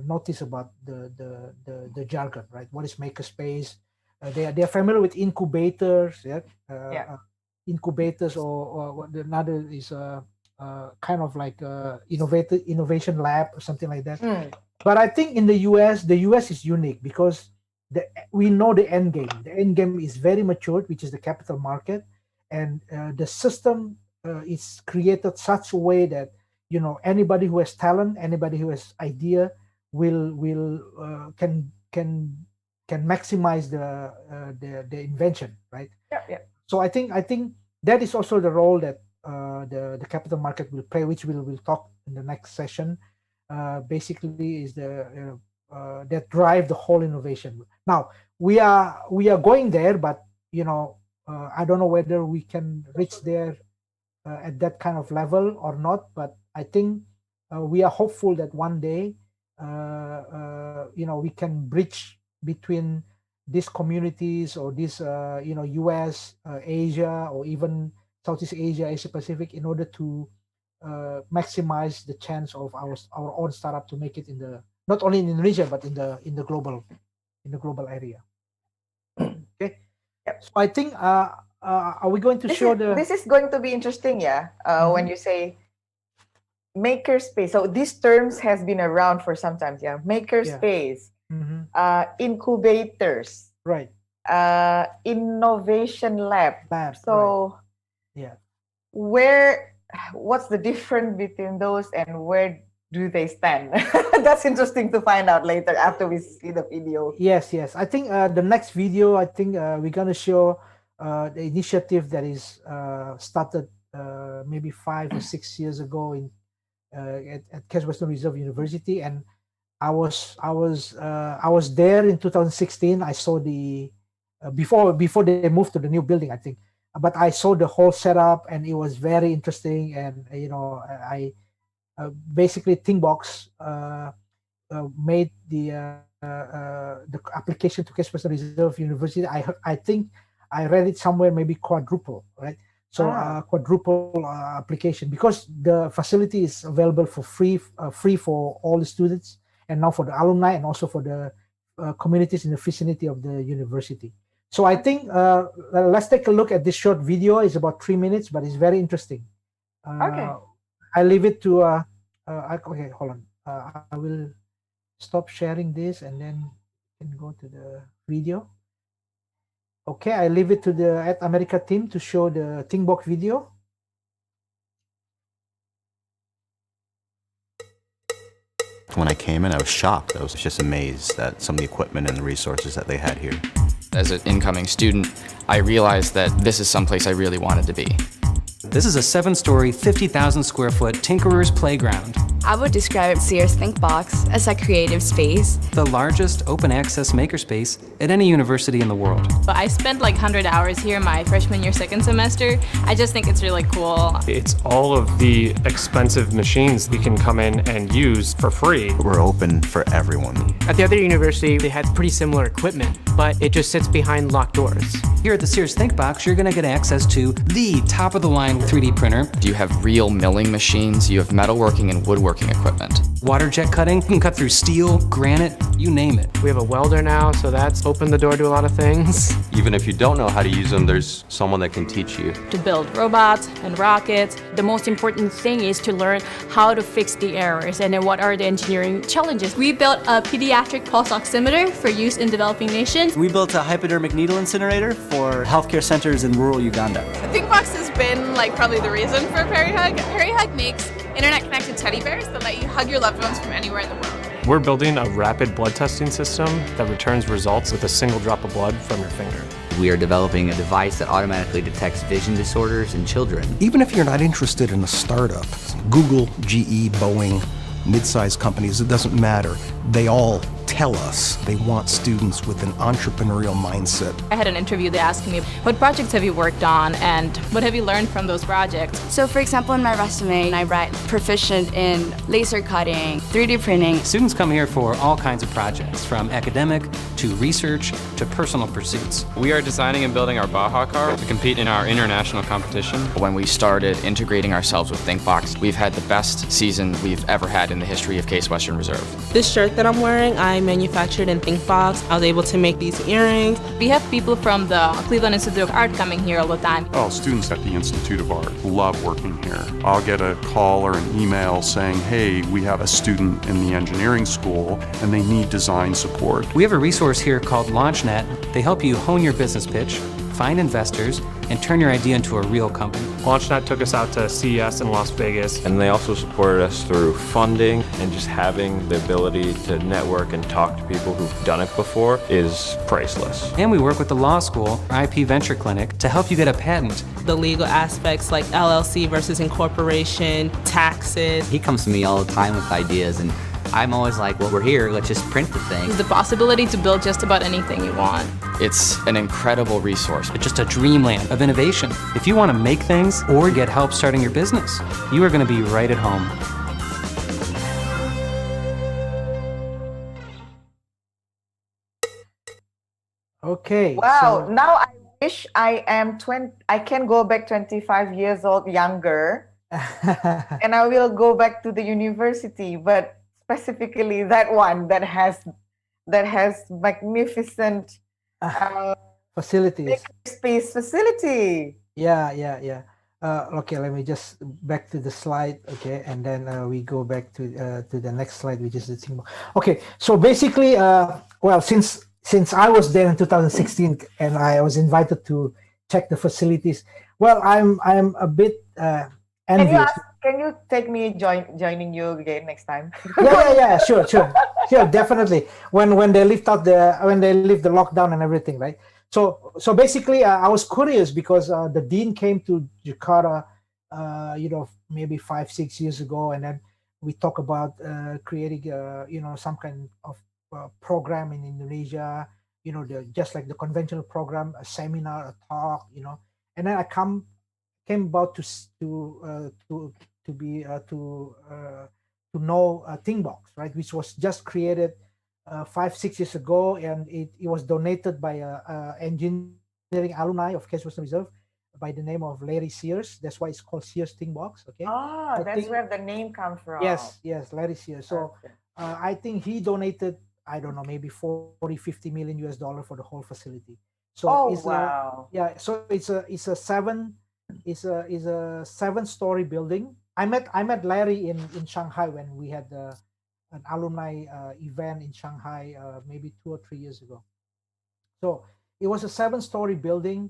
Speaker 2: notice about the jargon, right? What is makerspace? They are familiar with incubators, incubators, or another is kind of like innovation lab or something like that. But I think in the US is unique because we know the end game. The end game is very matured, which is the capital market, and the system is created such a way that anybody who has talent, anybody who has idea can maximize the invention, right? So I think that is also the role that the capital market will play, which we'll talk in the next session. Basically, is the that drive the whole innovation. Now we are going there, but I don't know whether we can reach there at that kind of level or not. But I think we are hopeful that one day we can bridge between these communities or these, US, Asia, or even Southeast Asia, Asia Pacific, in order to maximize the chance of our own startup to make it in the, not only in Indonesia but in the global area. Okay, so I think are we going to show
Speaker 4: this is going to be interesting, yeah. When you say makerspace, so these terms has been around for some time, yeah. Makerspace, incubators,
Speaker 2: right?
Speaker 4: Innovation lab. So
Speaker 2: yeah,
Speaker 4: what's the difference between those and where do they stand? That's interesting to find out later after we see the video.
Speaker 2: Yes. I think the next video, I think we're going to show the initiative that is started maybe 5 or 6 years ago at Case Western Reserve University, and I was there in 2016. I saw the before they moved to the new building, I think, but I saw the whole setup and it was very interesting. And I basically Thinkbox made the application to Case Western Reserve University. I think I read it somewhere, maybe quadruple, right? So quadruple application, because the facility is available for free for all the students, and now for the alumni and also for the communities in the vicinity of the university. So I think let's take a look at this short video. It's about 3 minutes, but it's very interesting.
Speaker 4: Okay.
Speaker 2: I leave it to okay, hold on. I will stop sharing this and then can go to the video. Okay, I leave it to the At America team to show the Thinkbox video.
Speaker 17: When I came in, I was shocked. I was just amazed at some of the equipment and the resources that they had here.
Speaker 18: As an incoming student, I realized that this is someplace I really wanted to be.
Speaker 19: This is a 7-story, 50,000 square foot Tinkerer's Playground.
Speaker 20: I would describe Sears Thinkbox as a creative space.
Speaker 19: The largest open access makerspace at any university in the world.
Speaker 21: I spent like 100 hours here my freshman year, second semester. I just think it's really cool.
Speaker 22: It's all of the expensive machines we can come in and use for free.
Speaker 17: We're open for everyone.
Speaker 23: At the other university, they had pretty similar equipment, but it just sits behind locked doors.
Speaker 19: Here at the Sears Thinkbox, you're going to get access to the top-of-the-line 3D printer.
Speaker 18: You have real milling machines, you have metalworking and woodworking equipment.
Speaker 19: Water jet cutting, you can cut through steel, granite, you name it.
Speaker 23: We have a welder now, so that's opened the door to a lot of things.
Speaker 24: Even if you don't know how to use them, there's someone that can teach you.
Speaker 21: To build robots and rockets.
Speaker 25: The most important thing is to learn how to fix the errors and then what are the engineering challenges.
Speaker 21: We built a pediatric pulse oximeter for use in developing nations.
Speaker 26: We built a hypodermic needle incinerator for healthcare centers in rural Uganda.
Speaker 21: Thinkbox has been like probably the reason for PeriHug. PeriHug makes internet-connected teddy bears that let you hug your loved ones from anywhere in the world.
Speaker 22: We're building a rapid blood testing system that returns results with a single drop of blood from your finger.
Speaker 27: We are developing a device that automatically detects vision disorders in children.
Speaker 28: Even if you're not interested in a startup, Google, GE, Boeing, mid-sized companies, it doesn't matter. They all tell us they want students with an entrepreneurial mindset.
Speaker 21: I had an interview, they asked me, what projects have you worked on and what have you learned from those projects?
Speaker 20: So for example, in my resume, I write proficient in laser cutting, 3D printing.
Speaker 19: Students come here for all kinds of projects, from academic to research to personal pursuits.
Speaker 29: We are designing and building our Baja car to compete in our international competition.
Speaker 18: When we started integrating ourselves with Thinkbox, we've had the best season we've ever had in the history of Case Western Reserve.
Speaker 30: This shirt that I'm wearing, I manufactured in Thinkbox. I was able to make these earrings.
Speaker 21: We have people from the Cleveland Institute of Art coming here all the time.
Speaker 31: Oh, students at the Institute of Art love working here. I'll get a call or an email saying, hey, we have a student in the engineering school and they need design support.
Speaker 19: We have a resource here called LaunchNet. They help you hone your business pitch, find investors, and turn your idea into a real company.
Speaker 22: LaunchNet took us out to CES in Las Vegas.
Speaker 29: And they also supported us through funding, and just having the ability to network and talk to people who've done it before is priceless.
Speaker 19: And we work with the law school, IP Venture Clinic, to help you get a patent.
Speaker 30: The legal aspects like LLC versus incorporation, taxes.
Speaker 27: He comes to me all the time with ideas, and I'm always like, well, we're here, let's just print the thing.
Speaker 21: The possibility to build just about anything you want.
Speaker 18: It's an incredible resource.
Speaker 19: It's just a dreamland of innovation. If you want to make things or get help starting your business, you are going to be right at home.
Speaker 2: Okay.
Speaker 4: Wow.
Speaker 2: So
Speaker 4: Now I wish I am 20. I can go back 25 years old younger, and I will go back to the university. But specifically that one that has magnificent
Speaker 2: facilities.
Speaker 4: space facility.
Speaker 2: Yeah. Okay, let me just back to the slide. Okay, and then we go back to the next slide, which is the thing. Okay, so basically, well, since I was there in 2016 and I was invited to check the facilities, well, I'm a bit envious.
Speaker 4: Can you take me joining you again next time?
Speaker 2: Yeah. Sure, definitely. When they lift the lockdown and everything, right? So basically, I was curious because the dean came to Jakarta, maybe 5-6 years ago, and then we talk about creating, some kind of program in Indonesia. Just like the conventional program, a seminar, a talk, and then I came about to know ThinkBox, right, which was just created 5-6 years ago, and it was donated by a engineering alumni of Case Western Reserve by the name of Larry Sears. That's why it's called Sears ThinkBox. Okay.
Speaker 4: Oh, that's where the name comes from.
Speaker 2: Yes, Larry Sears. So I think he donated, I don't know, maybe 40-50 million US dollar for the whole facility. So
Speaker 4: wow.
Speaker 2: So it's a 7-story building. I met Larry in Shanghai when we had an alumni event in Shanghai maybe 2 or 3 years ago. So it was a 7-story building,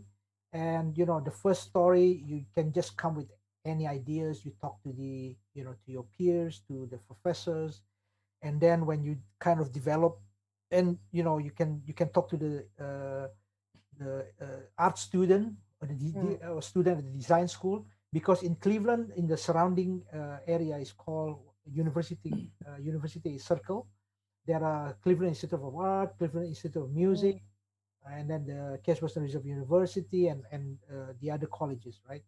Speaker 2: and the first story you can just come with any ideas. You talk to to your peers, to the professors, and then when you kind of develop, and you can talk to the art student or the student at the design school, because in Cleveland, in the surrounding area is called University Circle. There are Cleveland Institute of Art, Cleveland Institute of Music, and then the Case Western Reserve University, and the other colleges, right?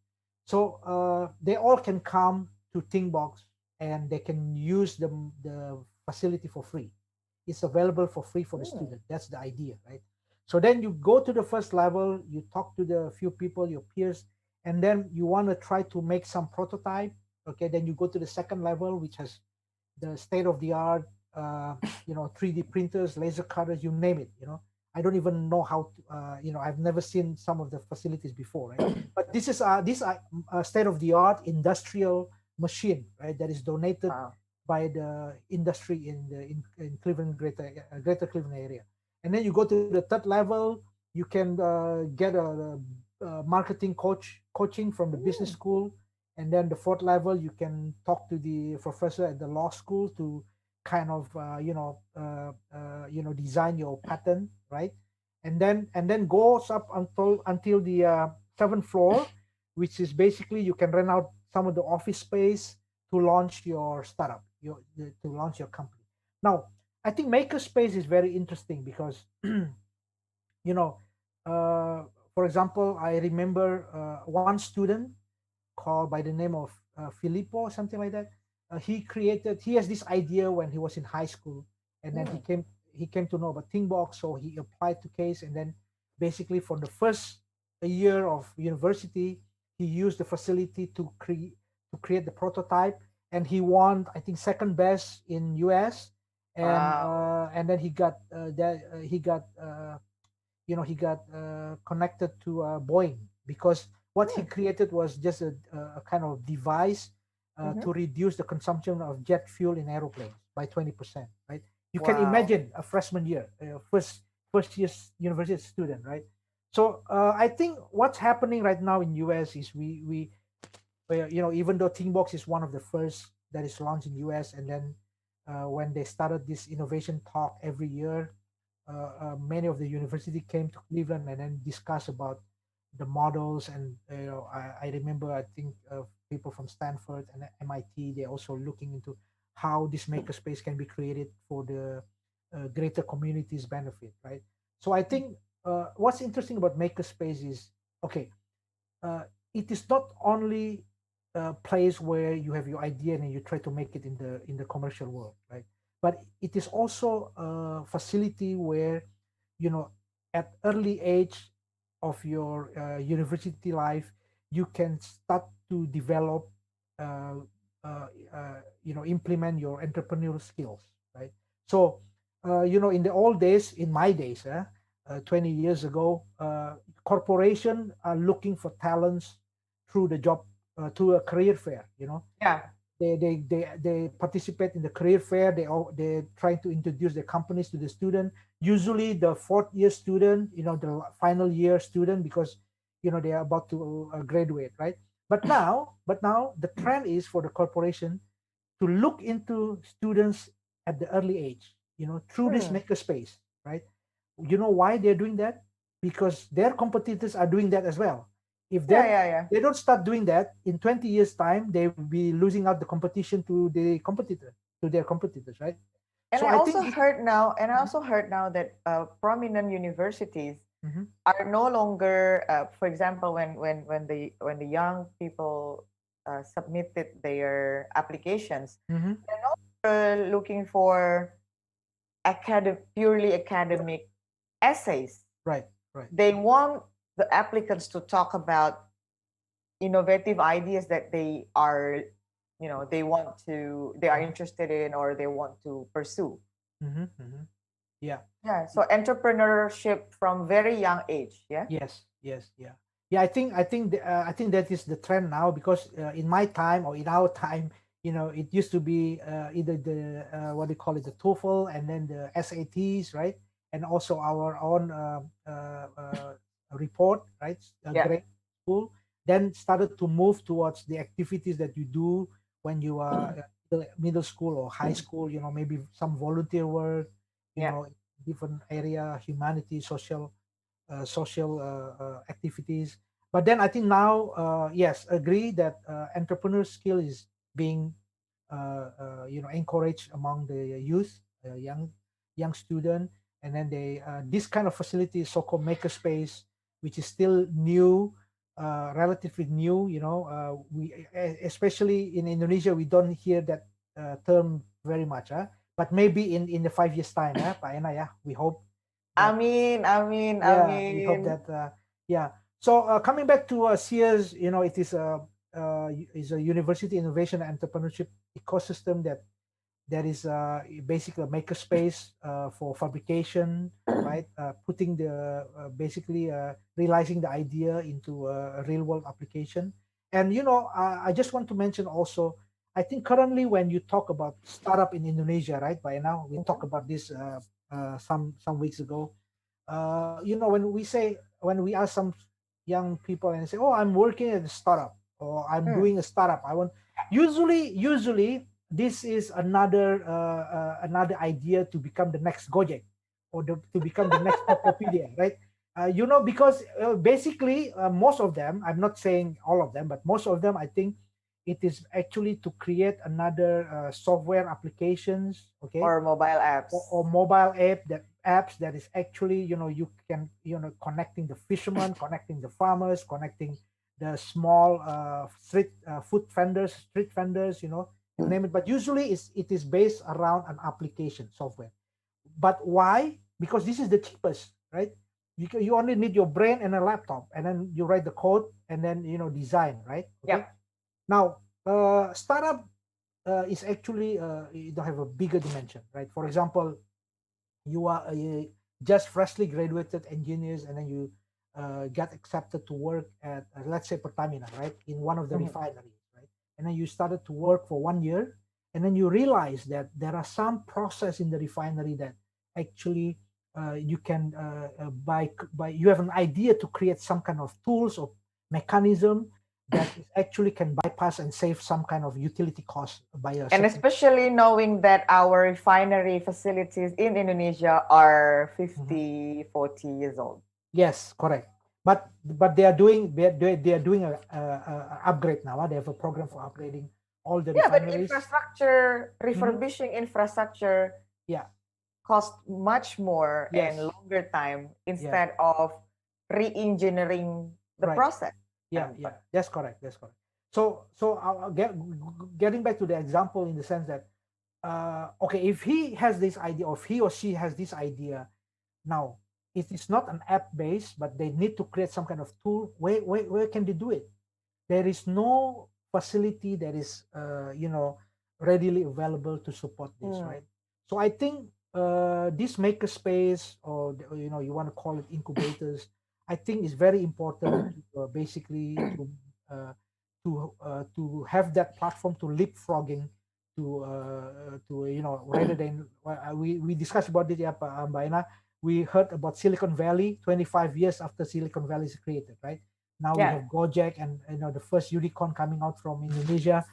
Speaker 2: So they all can come to ThinkBox, and they can use the facility for free. It's available for free for the student. That's the idea, right? So then you go to the first level, you talk to the few people, your peers, and then you want to try to make some prototype. Okay, then you go to the second level, which has the state of the art, 3D printers, laser cutters, you name it. I don't even know how to, I've never seen some of the facilities before, right? But this is state of the art industrial machine, right? That is donated by the industry in Cleveland, greater Cleveland area. And then you go to the third level, you can get a marketing coaching from the business school. And then the fourth level, you can talk to the professor at the law school to kind of design your patent, right? And then goes up until the 7th floor, which is basically you can rent out some of the office space to launch your startup, to launch your company. Now, I think makerspace is very interesting because, for example, I remember one student called by the name of Filippo, something like that. He has this idea when he was in high school, and then he came to know about ThinkBox, so he applied to Case, and then basically for the first year of university, he used the facility to create the prototype, and he won, I think, second best in US. And then he got connected to Boeing, because what he created was just a kind of device to reduce the consumption of jet fuel in aeroplanes by 20%, right? You can imagine a freshman year, first year university student, right? So I think what's happening right now in US is we even though ThinkBox is one of the first that is launched in US, and then when they started this innovation talk every year, many of the university came to Cleveland and then discuss about the models. And I remember, I think people from Stanford and MIT, they're also looking into how this makerspace can be created for the greater community's benefit, right? So I think what's interesting about makerspace is, okay, it is not only a place where you have your idea and you try to make it in the commercial world, right? But it is also a facility where at early age of your university life, you can start to develop, implement your entrepreneurial skills, right? So, in the old days, in my days, 20 years ago, corporation are looking for talents through the job, through a career fair.
Speaker 4: Yeah.
Speaker 2: They participate in the career fair. They try to introduce their companies to the student. Usually the fourth year student, the final year student, because they are about to graduate, right? But now the trend is for the corporation to look into students at the early age, through this makerspace, right? You know why they're doing that? Because their competitors are doing that as well. If they don't start doing that, in 20 years' time, they will be losing out the competition to their competitors, right?
Speaker 4: And
Speaker 2: So
Speaker 4: I also
Speaker 2: think
Speaker 4: heard now, that prominent universities are no longer, for example, when the young people submitted their applications,
Speaker 2: Mhm.
Speaker 4: they're no longer looking for purely academic essays.
Speaker 2: Right.
Speaker 4: They want the applicants to talk about innovative ideas that they are interested in or they want to pursue.
Speaker 2: Yeah.
Speaker 4: Yeah. So entrepreneurship from very young age. Yeah.
Speaker 2: Yes. Yeah. I think that is the trend now, because in my time, or in our time, it used to be either the what do you call it, the TOEFL, and then the SATs, right? And also our own report, right? Grade school. Then started to move towards the activities that you do when you are middle school or high school. Maybe some volunteer work. Different area, humanity, social activities. But then I think now, yes, agree that entrepreneur skill is being encouraged among the youth, young student. And then this kind of facility is so-called makerspace, which is still new, relatively new. We especially in Indonesia, we don't hear that term very much, but maybe in the 5 years time, Pak Ena, we hope.
Speaker 4: Amin.
Speaker 2: We hope that. So coming back to SEARS, it is a university innovation and entrepreneurship ecosystem that is basically a makerspace for fabrication, right? Putting basically realizing the idea into a real world application. And I just want to mention also, I think currently when you talk about startup in Indonesia, right? By now we talked about this some weeks ago. When we ask some young people and say, "Oh, I'm working at a startup," or "I'm doing a startup," usually this is another idea to become the next Gojek, or to become the next Tokopedia, right? Because basically most of them, I'm not saying all of them, but most of them, I think it is actually to create another software applications, okay,
Speaker 4: or mobile apps,
Speaker 2: or mobile apps that is actually, you can, connecting the fishermen, connecting the farmers, connecting the small street vendors, you name it. But usually it is based around an application software. But why? Because this is the cheapest, right? You only need your brain and a laptop, and then you write the code, and then design, right? Okay? Now startup is actually you don't have a bigger dimension, right? For example, you are just freshly graduated engineers, and then you got accepted to work at let's say Pertamina, right, in one of the refineries, right? And then you started to work for 1 year, and then you realize that there are some process in the refinery that actually you can by you have an idea to create some kind of tools or mechanism that actually can bypass and save some kind of utility cost by a
Speaker 4: and especially knowing that our refinery facilities in Indonesia are 50, 40 years old.
Speaker 2: Yes, correct. But they are doing a upgrade now. They have a program for upgrading all the refineries.
Speaker 4: But infrastructure, refurbishing infrastructure, cost much more and longer time instead of re-engineering the process.
Speaker 2: Yeah, that's correct. So I'll getting back to the example in the sense that okay, if he has this idea, or if he or she has this idea, now it is not an app based, but they need to create some kind of tool. Where can they do it? There is no facility that is readily available to support this, right? So I think this makerspace, or you want to call it incubators, I think is very important basically to have that platform to leapfrogging to rather than we discussed about it, Mbak Ena. We heard about Silicon Valley 25 years after Silicon Valley is created, right? Now we have Gojek and the first unicorn coming out from Indonesia.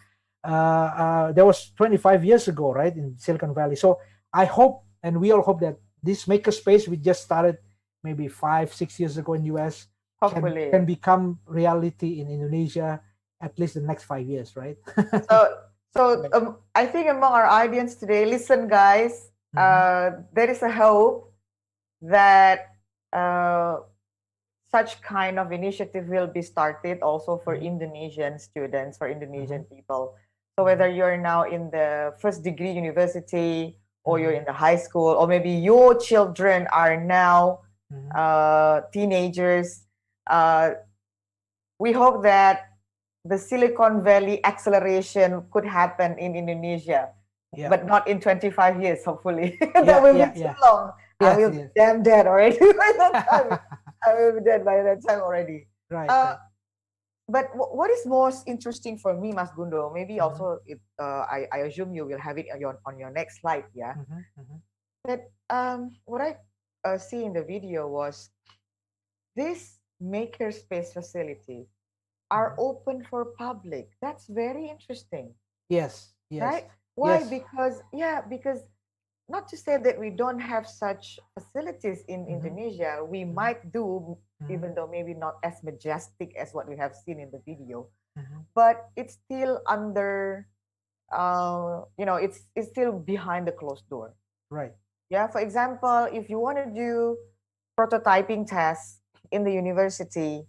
Speaker 2: That was 25 years ago, right, in Silicon Valley. So I hope, and we all hope, that this makerspace we just started maybe 5-6 years ago in US can become reality in Indonesia at least the next 5 years, right?
Speaker 4: So I think among our audience today, listen, guys, there is a hope that such kind of initiative will be started also for Indonesian students, for Indonesian people. So whether you're now in the first degree university, or you're in the high school, or maybe your children are now teenagers, we hope that the Silicon Valley acceleration could happen in Indonesia, but not in 25 years, hopefully. That will be too long. I will be damn dead already by that time. I will be dead by that time already.
Speaker 2: Right.
Speaker 4: But what is most interesting for me, Mas Gundo, maybe also, I assume you will have it on your next slide, yeah? That what I see in the video was this makerspace facility are open for public. That's very interesting.
Speaker 2: Yes.
Speaker 4: Right? Why?
Speaker 2: Yes.
Speaker 4: Because not to say that we don't have such facilities in Indonesia. We might do, even though maybe not as majestic as what we have seen in the video, but it's still under, it's still behind the closed door.
Speaker 2: Right.
Speaker 4: Yeah. For example, if you want to do prototyping tests in the university,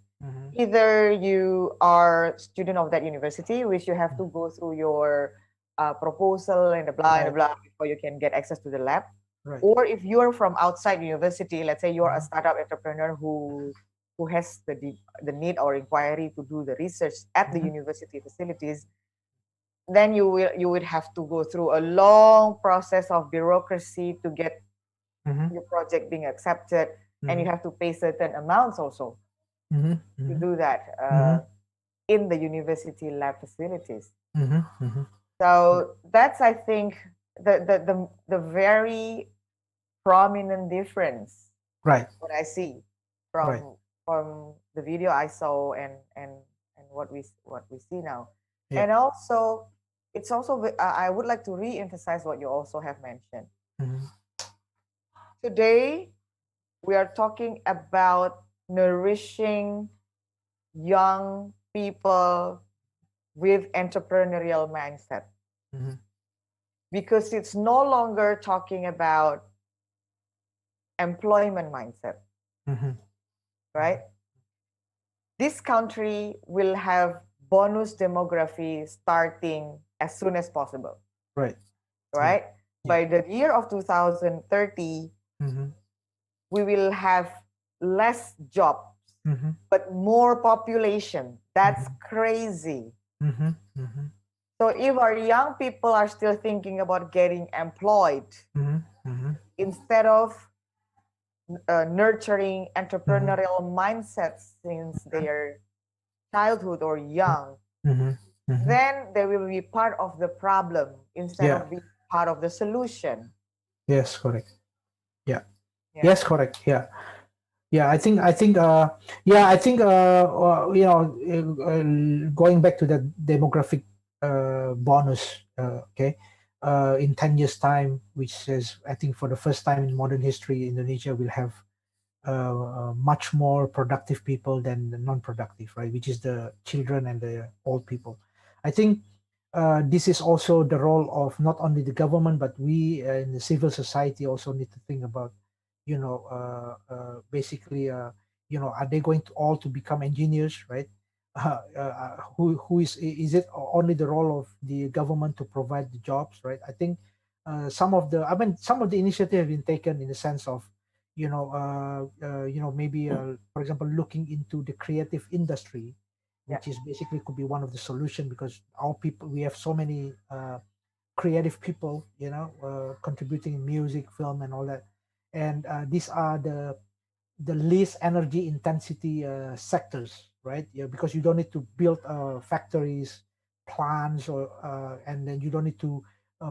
Speaker 4: either you are a student of that university, which you have to go through your proposal and blah and blah before you can get access to the lab.
Speaker 2: Right.
Speaker 4: Or if you're from outside university, let's say you're a startup entrepreneur who has the need or inquiry to do the research at the university facilities, then you would have to go through a long process of bureaucracy to get your project being accepted, and you have to pay certain amounts also to do that in the university lab facilities. So that's, I think, the very prominent difference.
Speaker 2: Right.
Speaker 4: What I see from the video I saw and what we see now. Yeah. And also, it's also I would like to re-emphasize what you also have mentioned. Today, we are talking about nourishing young people with entrepreneurial mindset, because it's no longer talking about employment mindset, right? This country will have bonus demography starting as soon as possible,
Speaker 2: right?
Speaker 4: By the year of 2030, we will have less jobs, but more population. That's crazy. So if our young people are still thinking about getting employed, instead of nurturing entrepreneurial mindsets since their childhood or young, then they will be part of the problem instead of being part of the solution.
Speaker 2: Yes, correct. Yes, correct. I think going back to the demographic bonus, in 10 years time, which says, I think for the first time in modern history, Indonesia will have much more productive people than the non-productive, right? Which is the children and the old people. I think this is also the role of not only the government, but we in the civil society also need to think about, basically, are they going to all to become engineers, right? Who is it only the role of the government to provide the jobs, right? I think some of the initiative have been taken in the sense of, maybe for example, looking into the creative industry, which is basically could be one of the solution, because our people, we have so many creative people, contributing in music, film, and all that. And these are the least energy intensity sectors, right? Yeah, because you don't need to build factories, plants, or and then you don't need to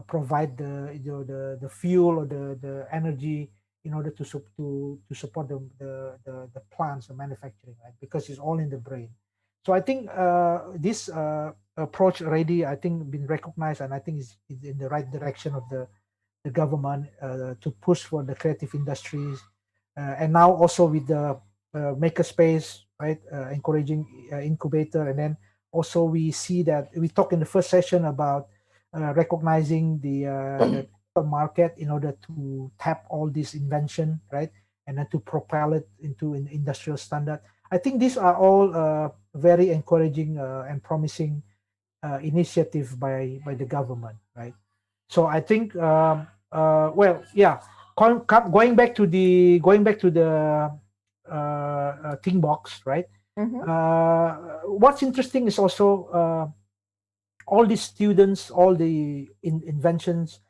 Speaker 2: provide the fuel or the energy in order to support the plants, the manufacturing, right? Because it's all in the brain. So I think this approach already, I think, been recognized, and I think is in the right direction of the government to push for the creative industries, and now also with the makerspace, right? Encouraging incubator, and then also we see that we talked in the first session about recognizing the market in order to tap all this invention, right? And then to propel it into an industrial standard. I think these are all very encouraging and promising initiative by the government, right? So I think, well, yeah. Going back to the think box, right? What's interesting is also all these students, all the inventions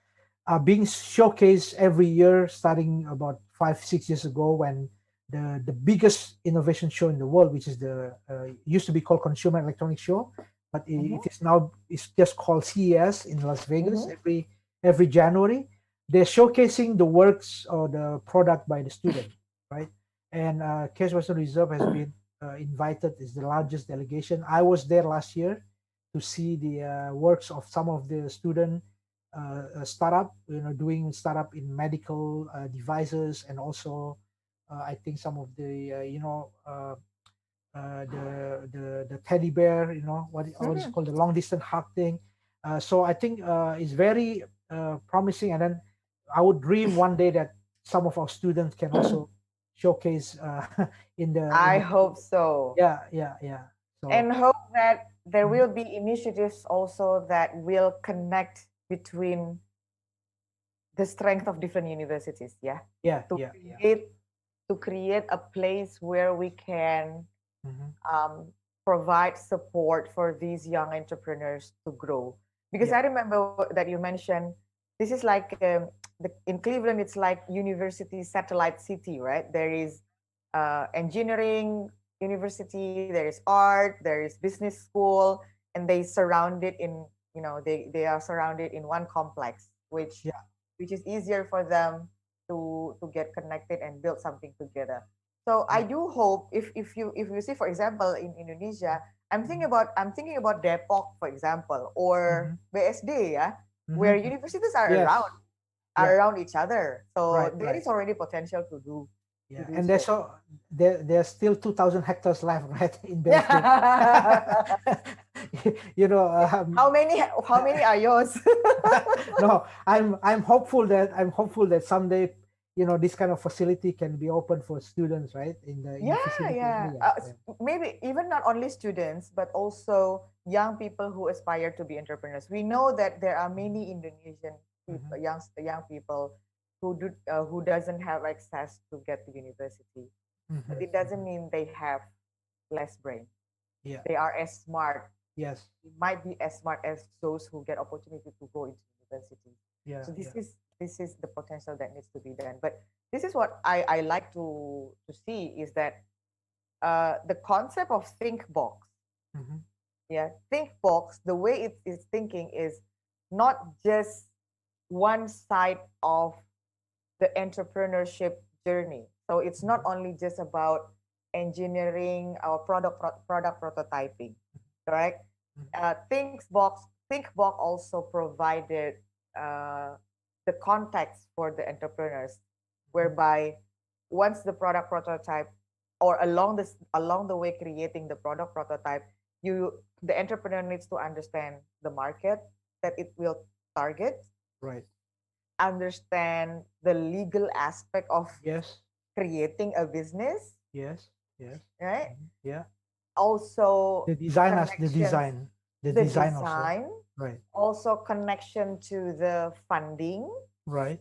Speaker 2: are being showcased every year, starting about 5-6 years ago, when the biggest innovation show in the world, which is the used to be called Consumer Electronics Show, but it is now, it's just called CES in Las Vegas. Every January, they're showcasing the works or the product by the student, right? And Case Western Reserve has been invited, is the largest delegation. I was there last year to see the works of some of the student startup, doing startup in medical devices, and also I think some of the the teddy bear, what is called the long distance hug thing. So I think it's very promising, and then I would dream one day that some of our students can also showcase in the.
Speaker 4: I hope so.
Speaker 2: Yeah. So,
Speaker 4: and hope that there will be initiatives also that will connect between the strength of different universities. To create a place where we can provide support for these young entrepreneurs to grow. Because I remember that you mentioned, this is like in Cleveland, it's like university satellite city, right? There is engineering university, there is art, there is business school, and they surround it in, they are surrounded in one complex, which is easier for them to get connected and build something together. So I do hope if you see, for example, in Indonesia, I'm thinking about Depok, for example, or BSD, where universities are around each other. So there is already potential to do.
Speaker 2: Yeah, and there's still 2,000 hectares left, right, in BSD.
Speaker 4: How many are yours?
Speaker 2: No, I'm hopeful that someday, this kind of facility can be open for students, right? In the
Speaker 4: maybe even not only students, but also young people who aspire to be entrepreneurs. We know that there are many Indonesian people, young people who doesn't have access to get to university. But it doesn't mean they have less brain.
Speaker 2: Yeah,
Speaker 4: they are as smart.
Speaker 2: Yes,
Speaker 4: it might be as smart as those who get opportunity to go into university.
Speaker 2: Yeah.
Speaker 4: So this is the potential that needs to be done. But this is what I like to see is that the concept of think box. Think box. The way it is thinking is not just one side of the entrepreneurship journey. So it's not only just about engineering or product prototyping, correct? Think box also provided the context for the entrepreneurs, whereby once the product prototype or along the way creating the product prototype, the entrepreneur needs to understand the market that it will target,
Speaker 2: right?
Speaker 4: Understand the legal aspect of creating a business, right?
Speaker 2: Yeah.
Speaker 4: Also
Speaker 2: the design, also. Right.
Speaker 4: Also connection to the funding, right?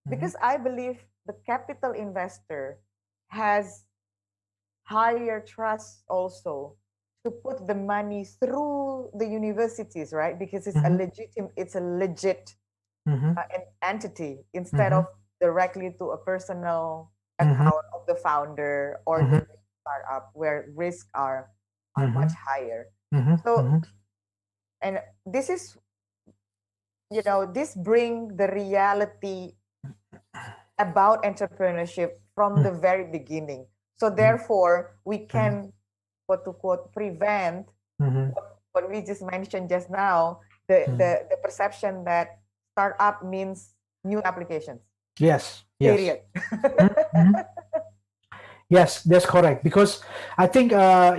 Speaker 4: Because I believe the capital investor has higher trust also to put the money through the universities, right? Because it's a legit an entity instead of directly to a personal account of the founder or the startup where risks are much higher. So, and this is, this bring the reality about entrepreneurship from the very beginning. So therefore, we can, quote to quote, prevent what we just mentioned just now, the perception that startup means new applications.
Speaker 2: Yes.
Speaker 4: Period.
Speaker 2: Yes, that's correct. Because I think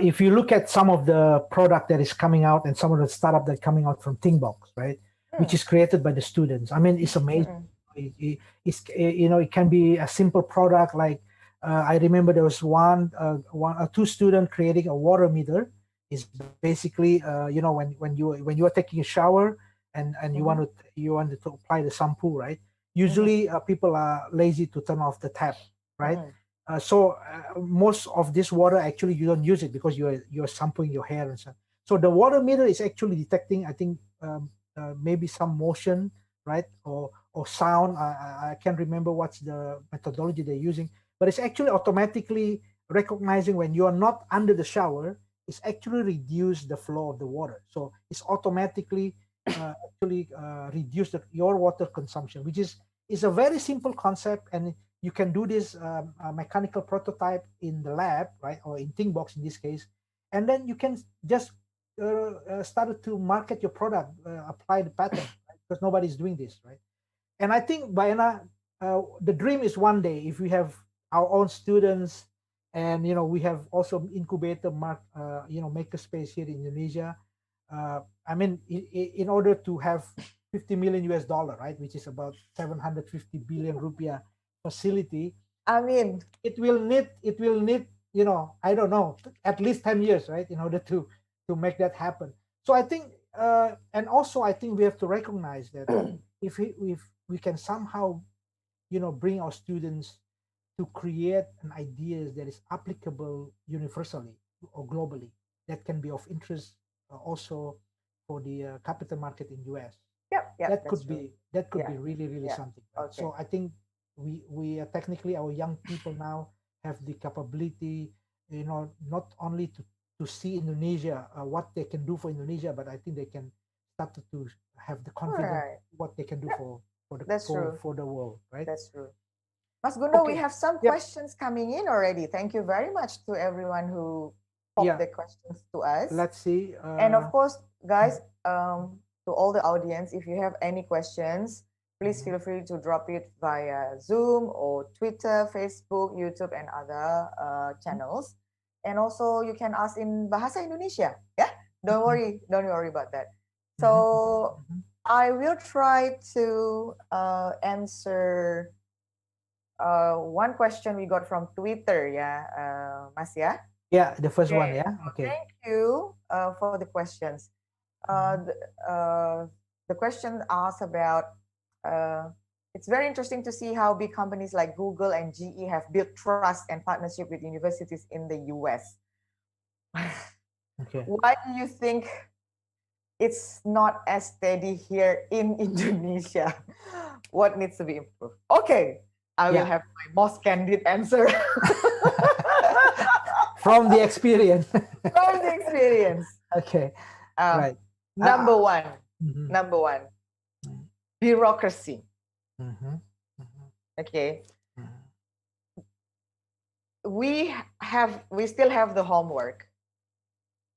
Speaker 2: if you look at some of the product that is coming out and some of the startup that are coming out from ThinkBox, right, which is created by the students. I mean, it's amazing. It can be a simple product like I remember there was two students creating a water meter. It's basically when you are taking a shower and you want to apply the shampoo, right? Usually people are lazy to turn off the tap, right? So most of this water actually you don't use it because you're shampooing your hair and stuff. So the water meter is actually detecting, I think, maybe some motion, right, or sound. I can't remember what's the methodology they're using, but it's actually automatically recognizing when you are not under the shower. It's actually reduce the flow of the water. So it's automatically actually reduce your water consumption, which is a very simple concept, and you can do this mechanical prototype in the lab, right, or in ThinkBox in this case, and then you can just start to market your product, apply the patent, right? Because nobody's doing this, right? And I think, Bayana, the dream is one day if we have our own students, and we have also incubator makerspace here in Indonesia. I mean, in order to have $50 million, right, which is about 750 billion rupiah facility,
Speaker 4: I mean,
Speaker 2: it will need I don't know, at least 10 years, right, in order to make that happen. So I think and also I think we have to recognize that if we can somehow bring our students to create an ideas that is applicable universally or globally, that can be of interest also for the capital market in US. That could be really something, right?
Speaker 4: Okay.
Speaker 2: So I think we are technically, our young people now have the capability, not only to see Indonesia, what they can do for Indonesia, but I think they can start to have the confidence what they can do for the world, right?
Speaker 4: That's true. Mas Gundo, we have some questions coming in already. Thank you very much to everyone who popped the questions to us.
Speaker 2: Let's see.
Speaker 4: And of course, guys, to all the audience, if you have any questions, please feel free to drop it via Zoom or Twitter, Facebook, YouTube, and other channels. And also you can ask in Bahasa Indonesia. Yeah, don't worry about that. So I will try to answer one question we got from Twitter, Mas, yeah?
Speaker 2: Yeah, the first one, yeah? Okay.
Speaker 4: Thank you for the questions. The question asks about, it's very interesting to see how big companies like Google and GE have built trust and partnership with universities in the US.
Speaker 2: Okay.
Speaker 4: Why do you think it's not as steady here in Indonesia? What needs to be improved? Okay, I will have my most candid answer.
Speaker 2: From the experience.
Speaker 4: From the experience.
Speaker 2: Okay, right.
Speaker 4: Number one, bureaucracy. Okay. We still have the homework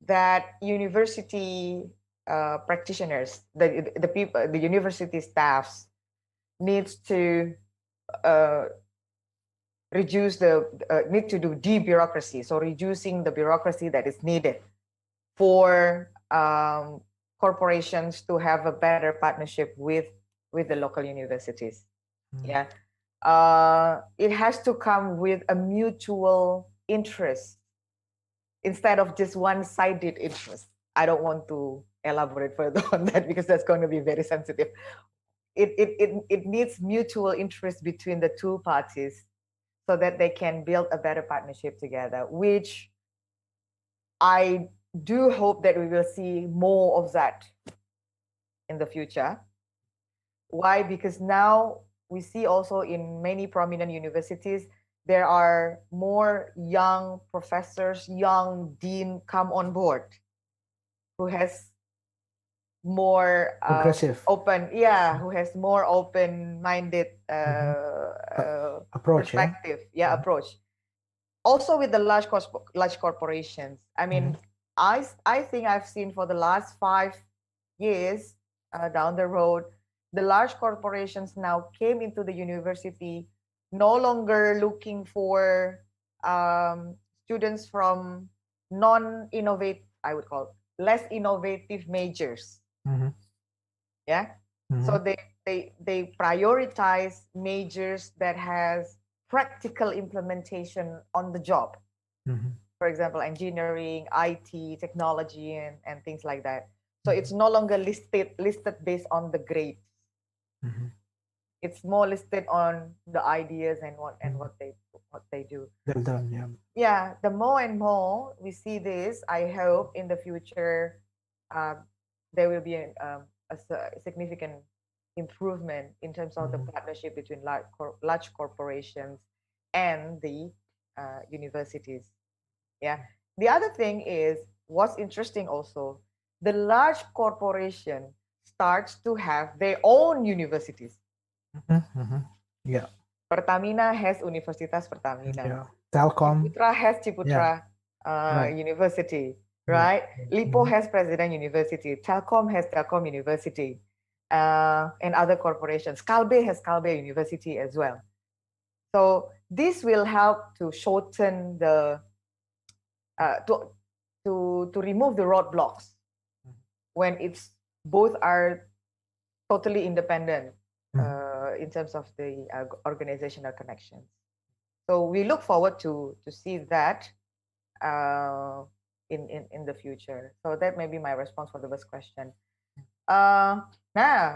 Speaker 4: that university practitioners, the people, the university staffs needs to need to do de-bureaucracy, so reducing the bureaucracy that is needed for corporations to have a better partnership with the local universities. Yeah, it has to come with a mutual interest instead of just one-sided interest. I don't want to elaborate further on that because that's going to be very sensitive. it needs mutual interest between the two parties so that they can build a better partnership together, which I do hope that we will see more of that in the future. Why? Because now we see also in many prominent universities, there are more young professors, young dean come on board who has more
Speaker 2: progressive,
Speaker 4: open, who has more open-minded
Speaker 2: approach,
Speaker 4: perspective, approach. Also with the large corporations. I mean, I think I've seen for the last 5 years down the road, the large corporations now came into the university no longer looking for students from non-innovative, I would call it, less innovative majors. So they prioritize majors that has practical implementation on the job. For example, engineering, IT, technology, and things like that. So it's no longer listed based on the grades. It's more listed on the ideas and what they do.
Speaker 2: Well done,
Speaker 4: Yeah, the more and more we see this, I hope in the future there will be a significant improvement in terms of the partnership between large corporations and the universities. Yeah. The other thing is, what's interesting also, the large corporation starts to have their own universities.
Speaker 2: Yeah.
Speaker 4: Pertamina has Universitas Pertamina.
Speaker 2: Telkom.
Speaker 4: Ciputra has Ciputra University, right? Lipo has President University. Telkom has Telkom University, and other corporations. Kalbe has Kalbe University as well. So this will help to shorten the to remove the roadblocks when it's both are totally independent in terms of the organizational connections. So we look forward to see that in the future. So that may be my response for the first question. Now,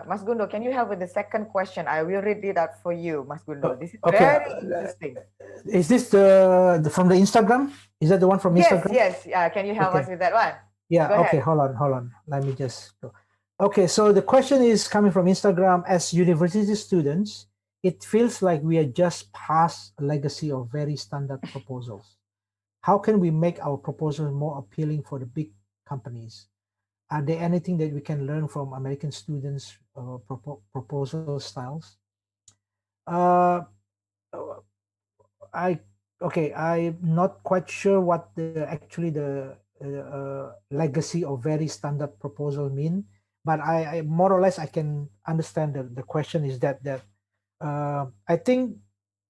Speaker 4: Mas Gundo, can you help with the second question? I will read it out for you, Mas Gundo. This is very interesting.
Speaker 2: Is this the from the Instagram? Is that the one from Instagram?
Speaker 4: Yes. Can you help us with that one?
Speaker 2: Yeah.
Speaker 4: Go
Speaker 2: Okay.
Speaker 4: ahead.
Speaker 2: Hold on. Let me just go. Okay. So the question is coming from Instagram. As university students, it feels like we are just past a legacy of very standard proposals. How can we make our proposals more appealing for the big companies? Are there anything that we can learn from American students' proposal styles? I'm not quite sure what the legacy of very standard proposal mean, but I more or less I can understand the question is that I think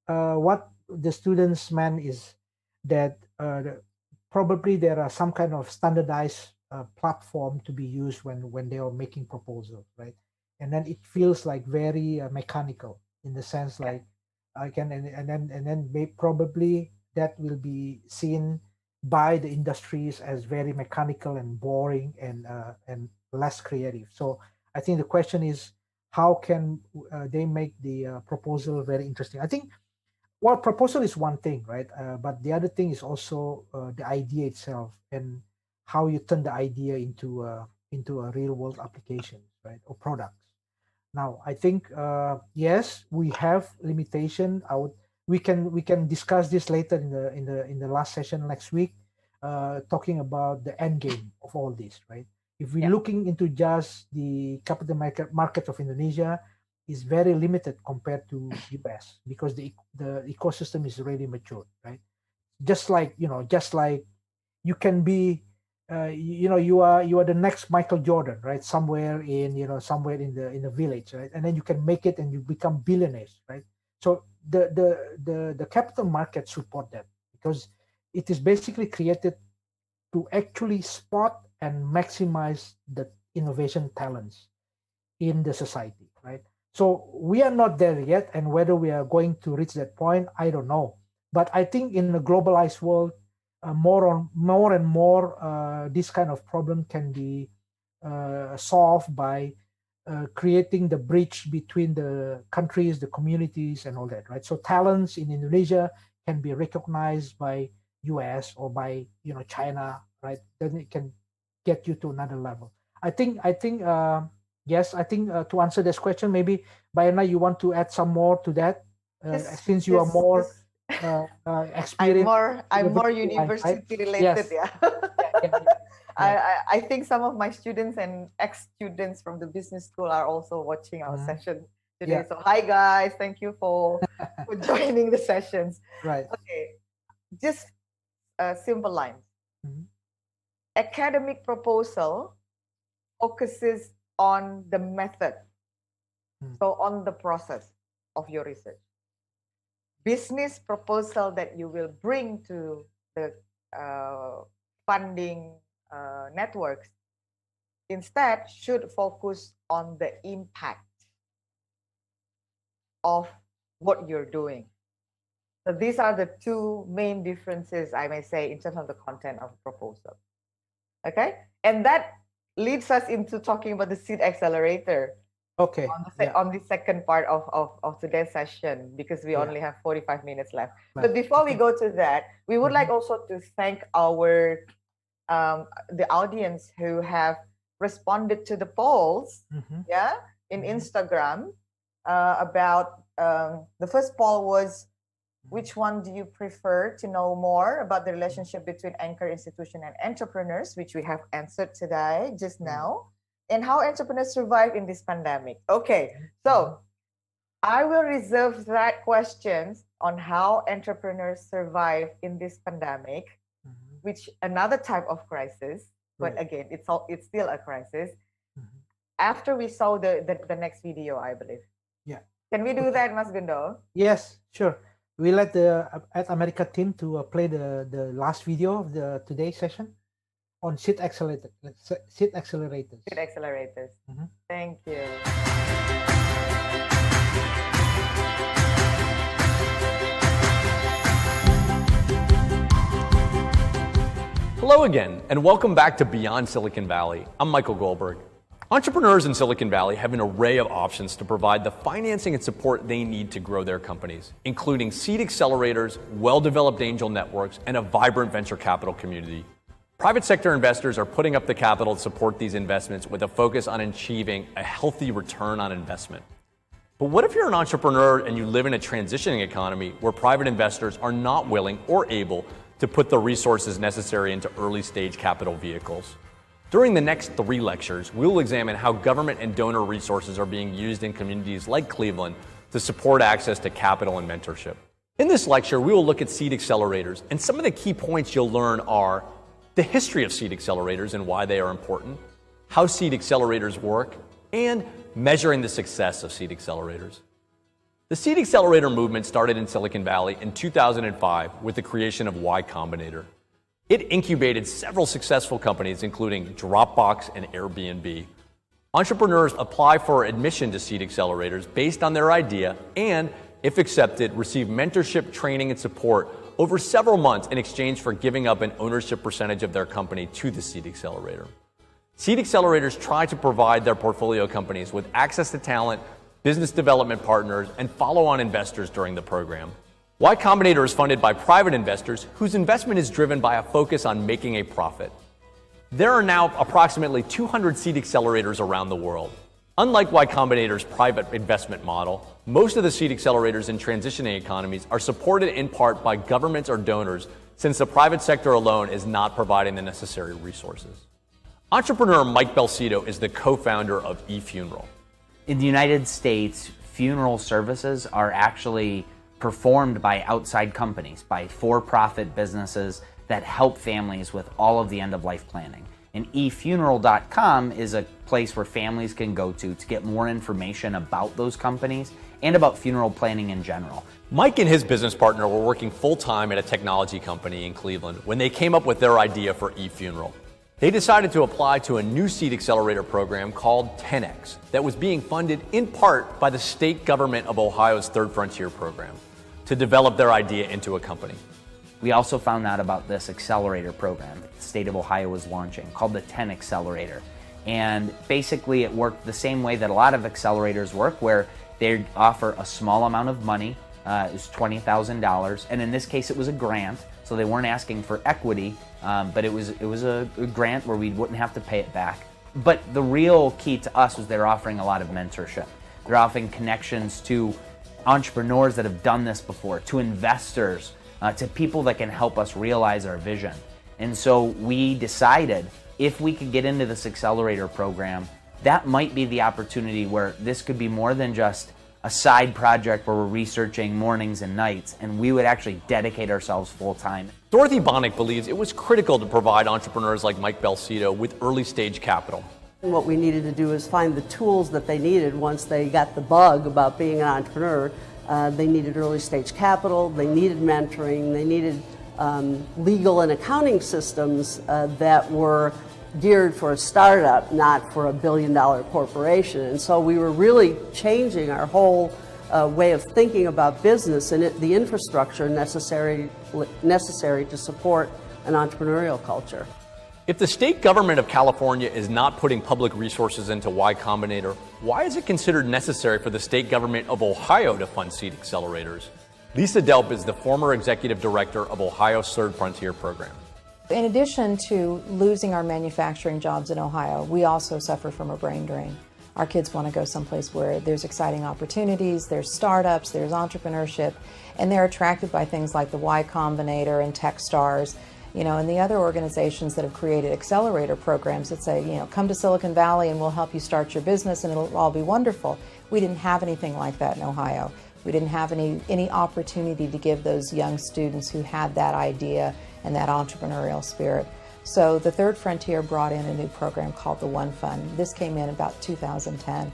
Speaker 2: what the students meant is that probably there are some kind of standardized platform to be used when they are making proposals, right? And then it feels like very mechanical in the sense like probably that will be seen by the industries as very mechanical and boring and less creative. So I think the question is, how can they make the proposal very interesting? I think, well, proposal is one thing, right? But the other thing is also the idea itself and how you turn the idea into a real world application, right, or products. Now, I think yes, we have limitation. We can discuss this later in the last session next week, talking about the end game of all this, right? If we're looking into just the capital market of Indonesia, is very limited compared to US because the ecosystem is already mature, right? Just like you can be you are the next Michael Jordan, right? Somewhere in the village, right? And then you can make it and you become billionaires, right? So the capital market support that because it is basically created to actually spot and maximize the innovation talents in the society, right? So we are not there yet, and whether we are going to reach that point, I don't know. But I think in a globalized world, more and more this kind of problem can be solved by creating the bridge between the countries, the communities, and all that, right? So talents in Indonesia can be recognized by US or by China, right? Then it can get you to another level. I think yes, I think to answer this question, maybe Bayana, you want to add some more to that, since you are more experienced.
Speaker 4: I'm more university related,
Speaker 2: yes.
Speaker 4: I think some of my students and ex-students from the business school are also watching our session today. So hi guys, thank you for joining the sessions.
Speaker 2: Right.
Speaker 4: Okay, just simple lines. Academic proposal focuses on the method, so on the process of your research. Business proposal that you will bring to the funding networks instead should focus on the impact of what you're doing. So these are the two main differences, I may say, in terms of the content of the proposal. Okay, and that leads us into talking about the Seed Accelerator.
Speaker 2: Okay.
Speaker 4: On the second part of today's session, because we only have 45 minutes left.
Speaker 2: Right.
Speaker 4: But before we go to that, we would like also to thank our the audience who have responded to the polls, in Instagram about the first poll was, which one do you prefer to know more about the relationship between anchor institution and entrepreneurs, which we have answered today just now, and how entrepreneurs survive in this pandemic. Okay, so I will reserve that questions on how entrepreneurs survive in this pandemic, which another type of crisis, but again, it's still a crisis. After we saw the next video, I believe.
Speaker 2: Yeah.
Speaker 4: Can we do that, Mas Gundo?
Speaker 2: Yes, sure. We let the at America team to play the last video of the today's session on Seed Accelerators. Seed Accelerators.
Speaker 4: Seed Accelerators. Thank you.
Speaker 3: Hello again, and welcome back to Beyond Silicon Valley. I'm Michael Goldberg. Entrepreneurs in Silicon Valley have an array of options to provide the financing and support they need to grow their companies, including seed accelerators, well-developed angel networks, and a vibrant venture capital community. Private sector investors are putting up the capital to support these investments with a focus on achieving a healthy return on investment. But what if you're an entrepreneur and you live in a transitioning economy where private investors are not willing or able to put the resources necessary into early-stage capital vehicles? During the next 3 lectures, we will examine how government and donor resources are being used in communities like Cleveland to support access to capital and mentorship. In this lecture, we will look at seed accelerators, and some of the key points you'll learn are the history of seed accelerators and why they are important, how seed accelerators work, and measuring the success of seed accelerators. The seed accelerator movement started in Silicon Valley in 2005 with the creation of Y Combinator. It incubated several successful companies, including Dropbox and Airbnb. Entrepreneurs apply for admission to seed accelerators based on their idea and, if accepted, receive mentorship, training, and support over several months in exchange for giving up an ownership percentage of their company to the seed accelerator. Seed accelerators try to provide their portfolio companies with access to talent, business development partners, and follow-on investors during the program. Y Combinator is funded by private investors whose investment is driven by a focus on making a profit. There are now approximately 200 seed accelerators around the world. Unlike Y Combinator's private investment model, most of the seed accelerators in transitioning economies are supported in part by governments or donors, since the private sector alone is not providing the necessary resources. Entrepreneur Mike Belcito is the co-founder of eFuneral.
Speaker 27: In the United States, funeral services are actually performed by outside companies, by for-profit businesses that help families with all of the end-of-life planning. And eFuneral.com is a place where families can go to get more information about those companies and about funeral planning in general.
Speaker 3: Mike and his business partner were working full-time at a technology company in Cleveland when they came up with their idea for eFuneral. They decided to apply to a new seed accelerator program called 10X that was being funded in part by the state government of Ohio's Third Frontier program to develop their idea into a company.
Speaker 27: We also found out about this accelerator program that the state of Ohio was launching called the 10 Accelerator. And basically it worked the same way that a lot of accelerators work, where they offer a small amount of money, it was $20,000, and in this case it was a grant, so they weren't asking for equity, but it was a grant where we wouldn't have to pay it back. But the real key to us was they're offering a lot of mentorship. They're offering connections to entrepreneurs that have done this before, to investors, to people that can help us realize our vision. And so we decided if we could get into this accelerator program, that might be the opportunity where this could be more than just a side project where we're researching mornings and nights, and we would actually dedicate ourselves full time.
Speaker 3: Dorothy Bonnick believes it was critical to provide entrepreneurs like Mike Belcito with early stage capital.
Speaker 1: What we needed to do is find the tools that they needed once they got the bug about being an entrepreneur. They needed early stage capital, they needed mentoring, they needed legal and accounting systems that were geared for a startup, not for a billion-dollar corporation. And so we were really changing our whole way of thinking about business and the infrastructure necessary to support an entrepreneurial culture.
Speaker 3: If the state government of California is not putting public resources into Y Combinator, why is it considered necessary for the state government of Ohio to fund seed accelerators? Lisa Delp is the former executive director of Ohio's Third Frontier program.
Speaker 5: In addition to losing our manufacturing jobs in Ohio, we also suffer from a brain drain. Our kids want to go someplace where there's exciting opportunities, there's startups, there's entrepreneurship, and they're attracted by things like the Y Combinator and Techstars, and the other organizations that have created accelerator programs that say, come to Silicon Valley and we'll help you start your business and it'll all be wonderful. We didn't have anything like that in Ohio. We didn't have any opportunity to give those young students who had that idea and that entrepreneurial spirit. So the Third Frontier brought in a new program called the One Fund. This came in about 2010,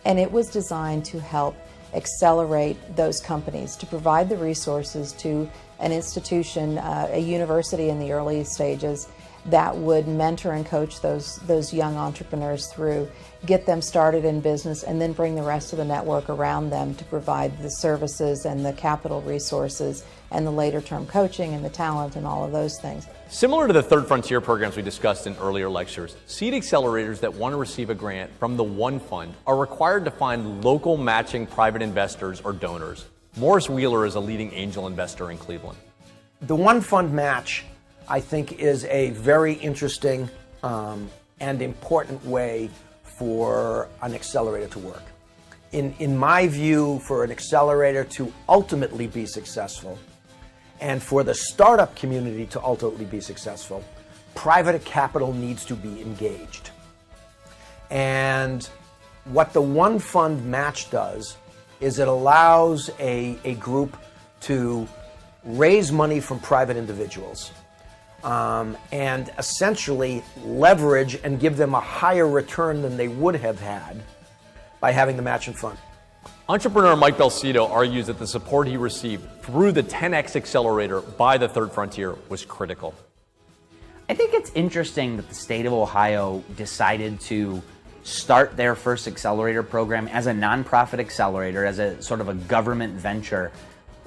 Speaker 5: and it was designed to help accelerate those companies, to provide the resources to an institution, a university in the early stages, that would mentor and coach those young entrepreneurs through, get them started in business, and then bring the rest of the network around them to provide the services and the capital resources and the later term coaching and the talent and all of those things.
Speaker 3: Similar to the Third Frontier programs we discussed in earlier lectures, seed accelerators that want to receive a grant from the One Fund are required to find local matching private investors or donors. Morris Wheeler is a leading angel investor in Cleveland.
Speaker 6: The One Fund match, I think, is a very interesting and important way for an accelerator to work. In my view, for an accelerator to ultimately be successful, and for the startup community to ultimately be successful, private capital needs to be engaged. And what the One Fund match does is it allows a group to raise money from private individuals and essentially leverage and give them a higher return than they would have had by having the matching fund.
Speaker 3: Entrepreneur Mike Belcito argues that the support he received through the 10X Accelerator by the Third Frontier was critical.
Speaker 27: I think it's interesting that the state of Ohio decided to start their first accelerator program as a nonprofit accelerator, as a sort of a government venture.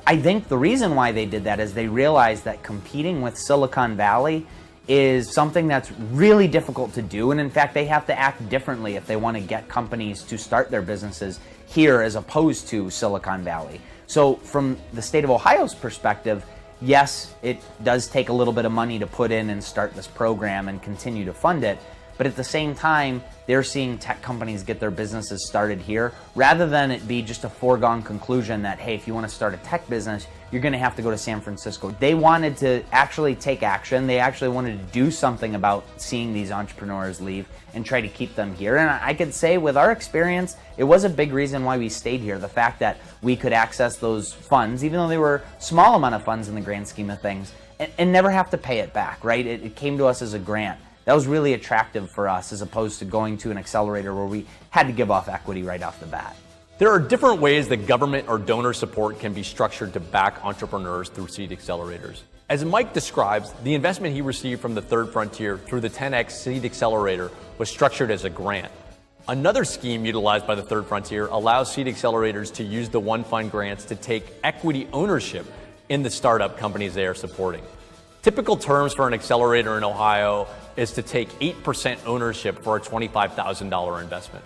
Speaker 27: I think the reason why they did that is they realized that competing with Silicon Valley is something that's really difficult to do, and in fact they have to act differently if they want to get companies to start their businesses here as opposed to Silicon Valley. So from the state of Ohio's perspective, yes, it does take a little bit of money to put in and start this program and continue to fund it, but at the same time, they're seeing tech companies get their businesses started here, rather than it be just a foregone conclusion that, hey, if you want to start a tech business, you're going to have to go to San Francisco. They wanted to actually take action. They actually wanted to do something about seeing these entrepreneurs leave and try to keep them here. And I could say with our experience, it was a big reason why we stayed here. The fact that we could access those funds, even though they were a small amount of funds in the grand scheme of things, and never have to pay it back, right? It came to us as a grant. That was really attractive for us as opposed to going to an accelerator where we had to give off equity right off the bat.
Speaker 3: There are different ways that government or donor support can be structured to back entrepreneurs through seed accelerators. As Mike describes, the investment he received from the Third Frontier through the 10X Seed Accelerator was structured as a grant. Another scheme utilized by the Third Frontier allows seed accelerators to use the One Fund grants to take equity ownership in the startup companies they are supporting. Typical terms for an accelerator in Ohio is to take 8% ownership for a $25,000 investment.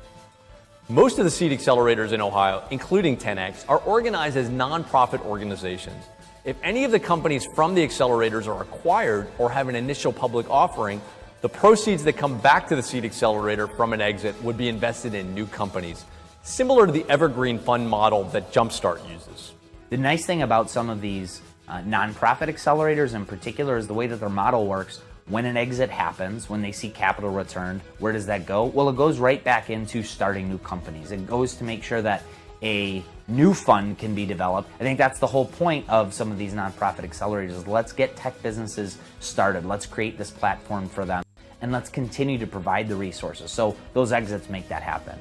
Speaker 3: Most of the seed accelerators in Ohio, including 10X, are organized as nonprofit organizations. If any of the companies from the accelerators are acquired or have an initial public offering, the proceeds that come back to the seed accelerator from an exit would be invested in new companies, similar to the evergreen fund model that Jumpstart uses.
Speaker 27: The nice thing about some of these nonprofit accelerators in particular is the way that their model works. When an exit happens, when they see capital returned, where does that go? Well, it goes right back into starting new companies. It goes to make sure that a new fund can be developed. I think that's the whole point of some of these nonprofit accelerators. Let's get tech businesses started. Let's create this platform for them, and let's continue to provide the resources. So those exits make that happen.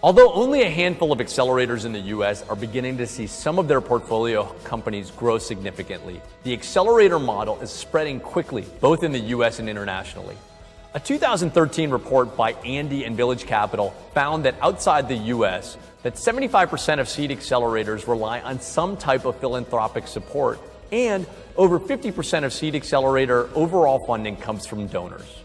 Speaker 3: Although only a handful of accelerators in the US are beginning to see some of their portfolio companies grow significantly, the accelerator model is spreading quickly, both in the US and internationally. A 2013 report by Andy and Village Capital found that outside the US, that 75% of seed accelerators rely on some type of philanthropic support, and over 50% of seed accelerator overall funding comes from donors.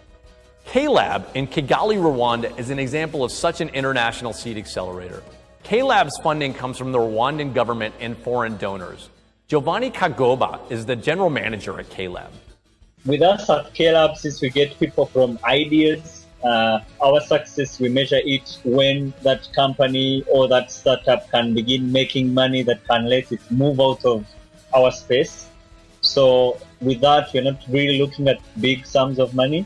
Speaker 3: K-Lab in Kigali, Rwanda is an example of such an international seed accelerator. K-Lab's funding comes from the Rwandan government and foreign donors. Giovanni Kagoba is the general manager at K-Lab.
Speaker 7: With us at K-Lab, since we get people from ideas, our success, we measure it when that company or that startup can begin making money that can let it move out of our space. So with that, we're not really looking at big sums of money,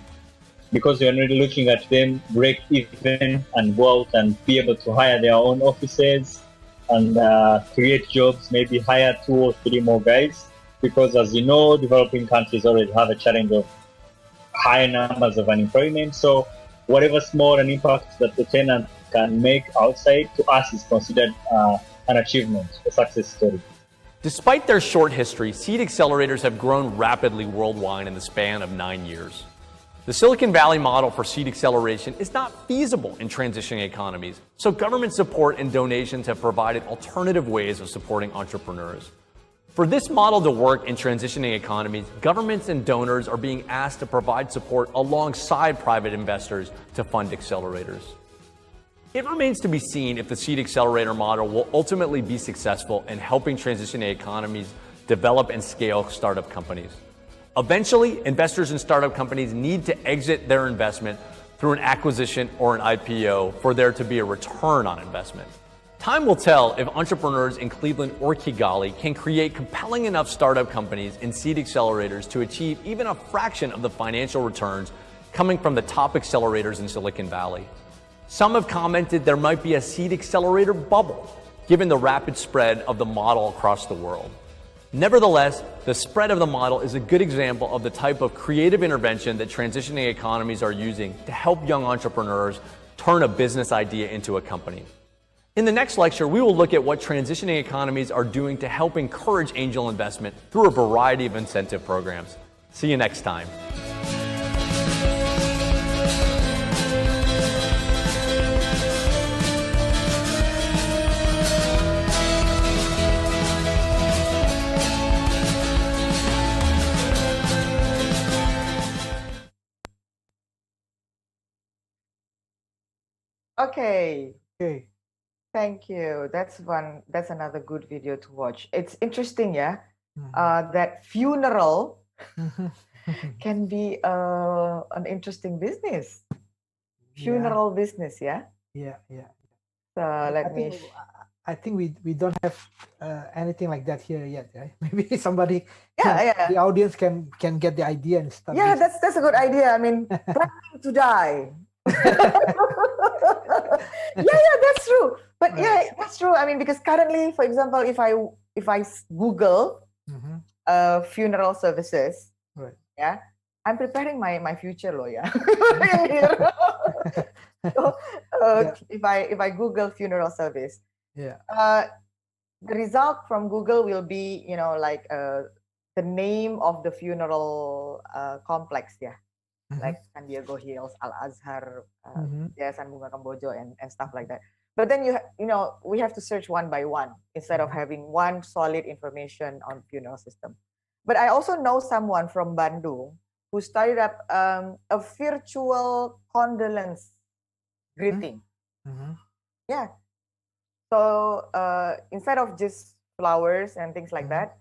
Speaker 7: because we're really looking at them break even and go out and be able to hire their own offices and create jobs, maybe hire 2 or 3 more guys. Because as you know, developing countries already have a challenge of high numbers of unemployment. So whatever small an impact that the tenant can make outside, to us is considered an achievement, a success story.
Speaker 3: Despite their short history, seed accelerators have grown rapidly worldwide in the span of 9 years. The Silicon Valley model for seed acceleration is not feasible in transitioning economies, so government support and donations have provided alternative ways of supporting entrepreneurs. For this model to work in transitioning economies, governments and donors are being asked to provide support alongside private investors to fund accelerators. It remains to be seen if the seed accelerator model will ultimately be successful in helping transitioning economies develop and scale startup companies. Eventually, investors in startup companies need to exit their investment through an acquisition or an IPO for there to be a return on investment. Time will tell if entrepreneurs in Cleveland or Kigali can create compelling enough startup companies in seed accelerators to achieve even a fraction of the financial returns coming from the top accelerators in Silicon Valley. Some have commented there might be a seed accelerator bubble, given the rapid spread of the model across the world. Nevertheless, the spread of the model is a good example of the type of creative intervention that transitioning economies are using to help young entrepreneurs turn a business idea into a company. In the next lecture, we will look at what transitioning economies are doing to help encourage angel investment through a variety of incentive programs. See you next time.
Speaker 4: Okay.
Speaker 2: Okay.
Speaker 4: Thank you. That's another good video to watch. It's interesting, yeah, that funeral can be an interesting business. Funeral business, yeah.
Speaker 2: Yeah.
Speaker 4: So
Speaker 2: I think we don't have anything like that here yet. Right? Maybe somebody, the audience can get the idea and start.
Speaker 4: Yeah, that's a good idea. I mean, planning to die. yeah, that's true. But yeah, that's true. I mean, because currently, for example, if I Google funeral services,
Speaker 2: right?
Speaker 4: Yeah, I'm preparing my future lawyer. So, if I Google funeral service,
Speaker 2: yeah,
Speaker 4: the result from Google will be, like the name of the funeral complex, yeah. Like San Diego Hills, Al Azhar, Yayasan Bunga Kambojo, and stuff like that. But then we have to search one by one instead of having one solid information on funeral system. But I also know someone from Bandung who started up a virtual condolence greeting. Yeah. So instead of just flowers and things like that,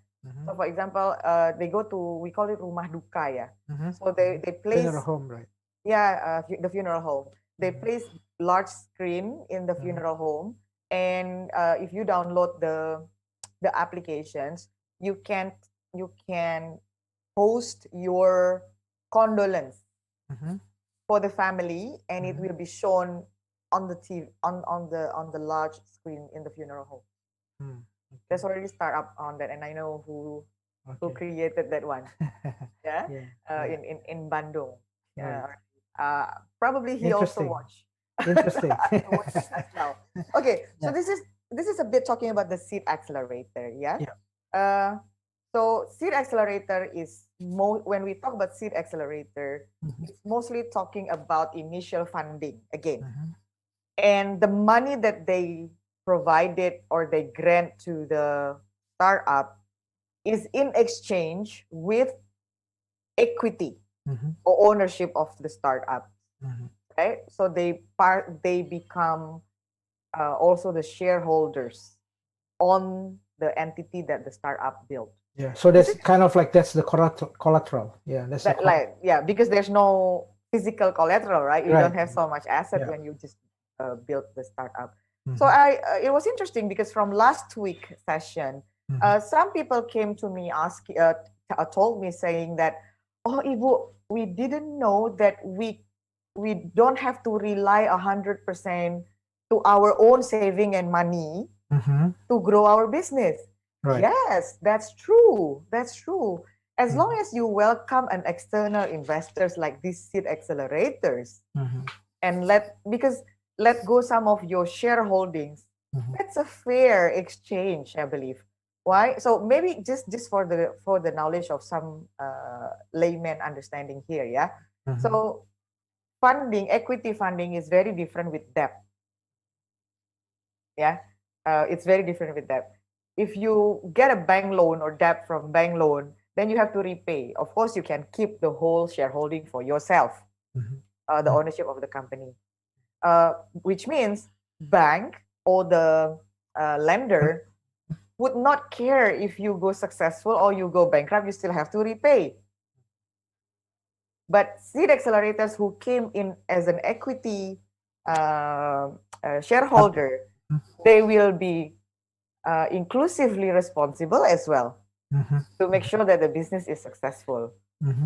Speaker 4: so for example, they go to, we call it rumah duka, yeah. So they place
Speaker 2: Funeral home, right?
Speaker 4: Yeah, the funeral home. They place large screen in the funeral home, and if you download the applications, you can post your condolence for the family, and it will be shown on the TV on the large screen in the funeral home. There's already startup on that, and I know who created that one. Yeah, in Bandung. Yeah. Probably he also watched.
Speaker 2: Interesting.
Speaker 4: Okay, so this is a bit talking about the Seed Accelerator. Yeah. So Seed Accelerator is when we talk about Seed Accelerator, it's mostly talking about initial funding again, and the money that they provided or they grant to the startup is in exchange with equity or ownership of the startup. Right? So they become also the shareholders on the entity that the startup built.
Speaker 2: Yeah, so that's kind of like that's the collateral. Yeah, that's
Speaker 4: because there's no physical collateral, right? You don't have so much asset when you just build the startup. So it was interesting because from last week session, some people came to me told me saying that, oh, Ibu, we didn't know that we don't have to rely 100% to our own saving and money to grow our business. Right. Yes, that's true. That's true. As long as you welcome an external investors like these seed accelerators and let go some of your shareholdings, that's a fair exchange, I believe. Why? So maybe just for the knowledge of some layman understanding here, yeah. So equity funding is very different with debt. Yeah, it's very different with debt. If you get a bank loan or debt from bank loan, then you have to repay. Of course, you can keep the whole shareholding for yourself, the ownership of the company, which means bank or the lender would not care if you go successful or you go bankrupt, you still have to repay. But seed accelerators who came in as an equity shareholder, they will be inclusively responsible as well to make sure that the business is successful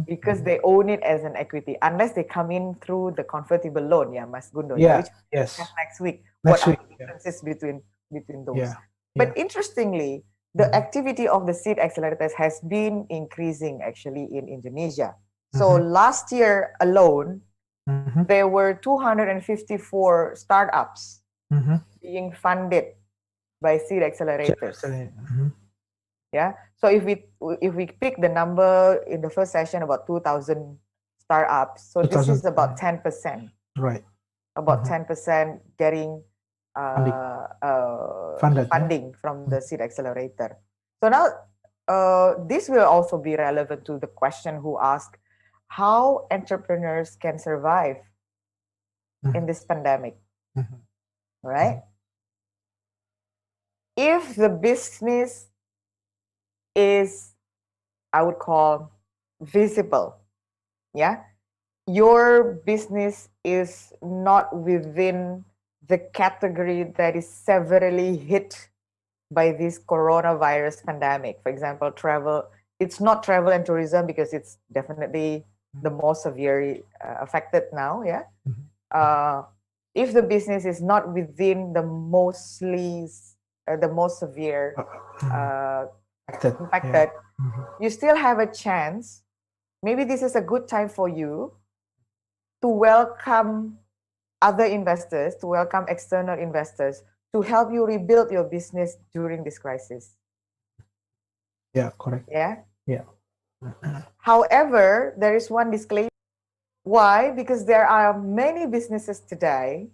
Speaker 4: because they own it as an equity, unless they come in through the convertible loan, Mas Gundo. Which next week. What are the differences between those? But interestingly, the activity of the seed accelerators has been increasing actually in Indonesia. So last year alone, there were 254 startups being funded by seed accelerators. Yeah. So if we pick the number in the first session about 2,000 startups, so this is about 10%.
Speaker 2: Right.
Speaker 4: About 10% getting funding from the seed accelerator. So now this will also be relevant to the question who asked how entrepreneurs can survive in this pandemic, right? If the business is, I would call, visible, yeah, your business is not within the category that is severely hit by this coronavirus pandemic. For example, travel, it's not travel and tourism because it's definitely the most severely affected now, yeah. If the business is not within the most severe impacted, you still have a chance. Maybe this is a good time for you to welcome other investors, to welcome external investors to help you rebuild your business during this crisis.
Speaker 2: Yeah, correct.
Speaker 4: Yeah.
Speaker 2: Yeah.
Speaker 4: However, there is one disclaimer. Why? Because there are many businesses today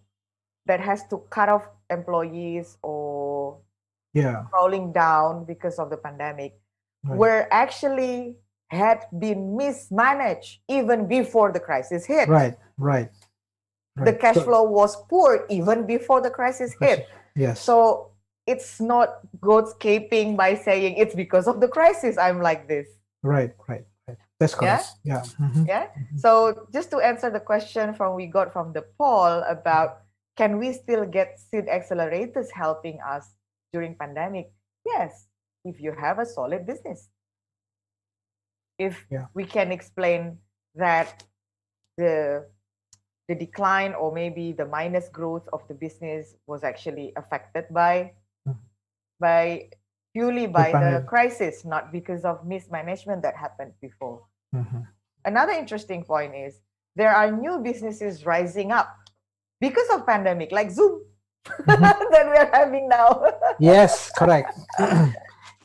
Speaker 4: that has to cut off employees or rolling down because of the pandemic, were actually had been mismanaged even before the crisis hit.
Speaker 2: Right.
Speaker 4: The cash flow was poor even before the crisis hit.
Speaker 2: Yes.
Speaker 4: So it's not goatscaping by saying it's because of the crisis I'm like this.
Speaker 2: Right. That's correct. Yeah.
Speaker 4: So just to answer the question we got from the poll about can we still get seed accelerators helping us during pandemic? Yes, if you have a solid business. If we can explain that the decline or maybe the minus growth of the business was actually affected by purely by the crisis, not because of mismanagement that happened before. Another interesting point is there are new businesses rising up because of pandemic, like Zoom that we are having now.
Speaker 2: Yes, correct.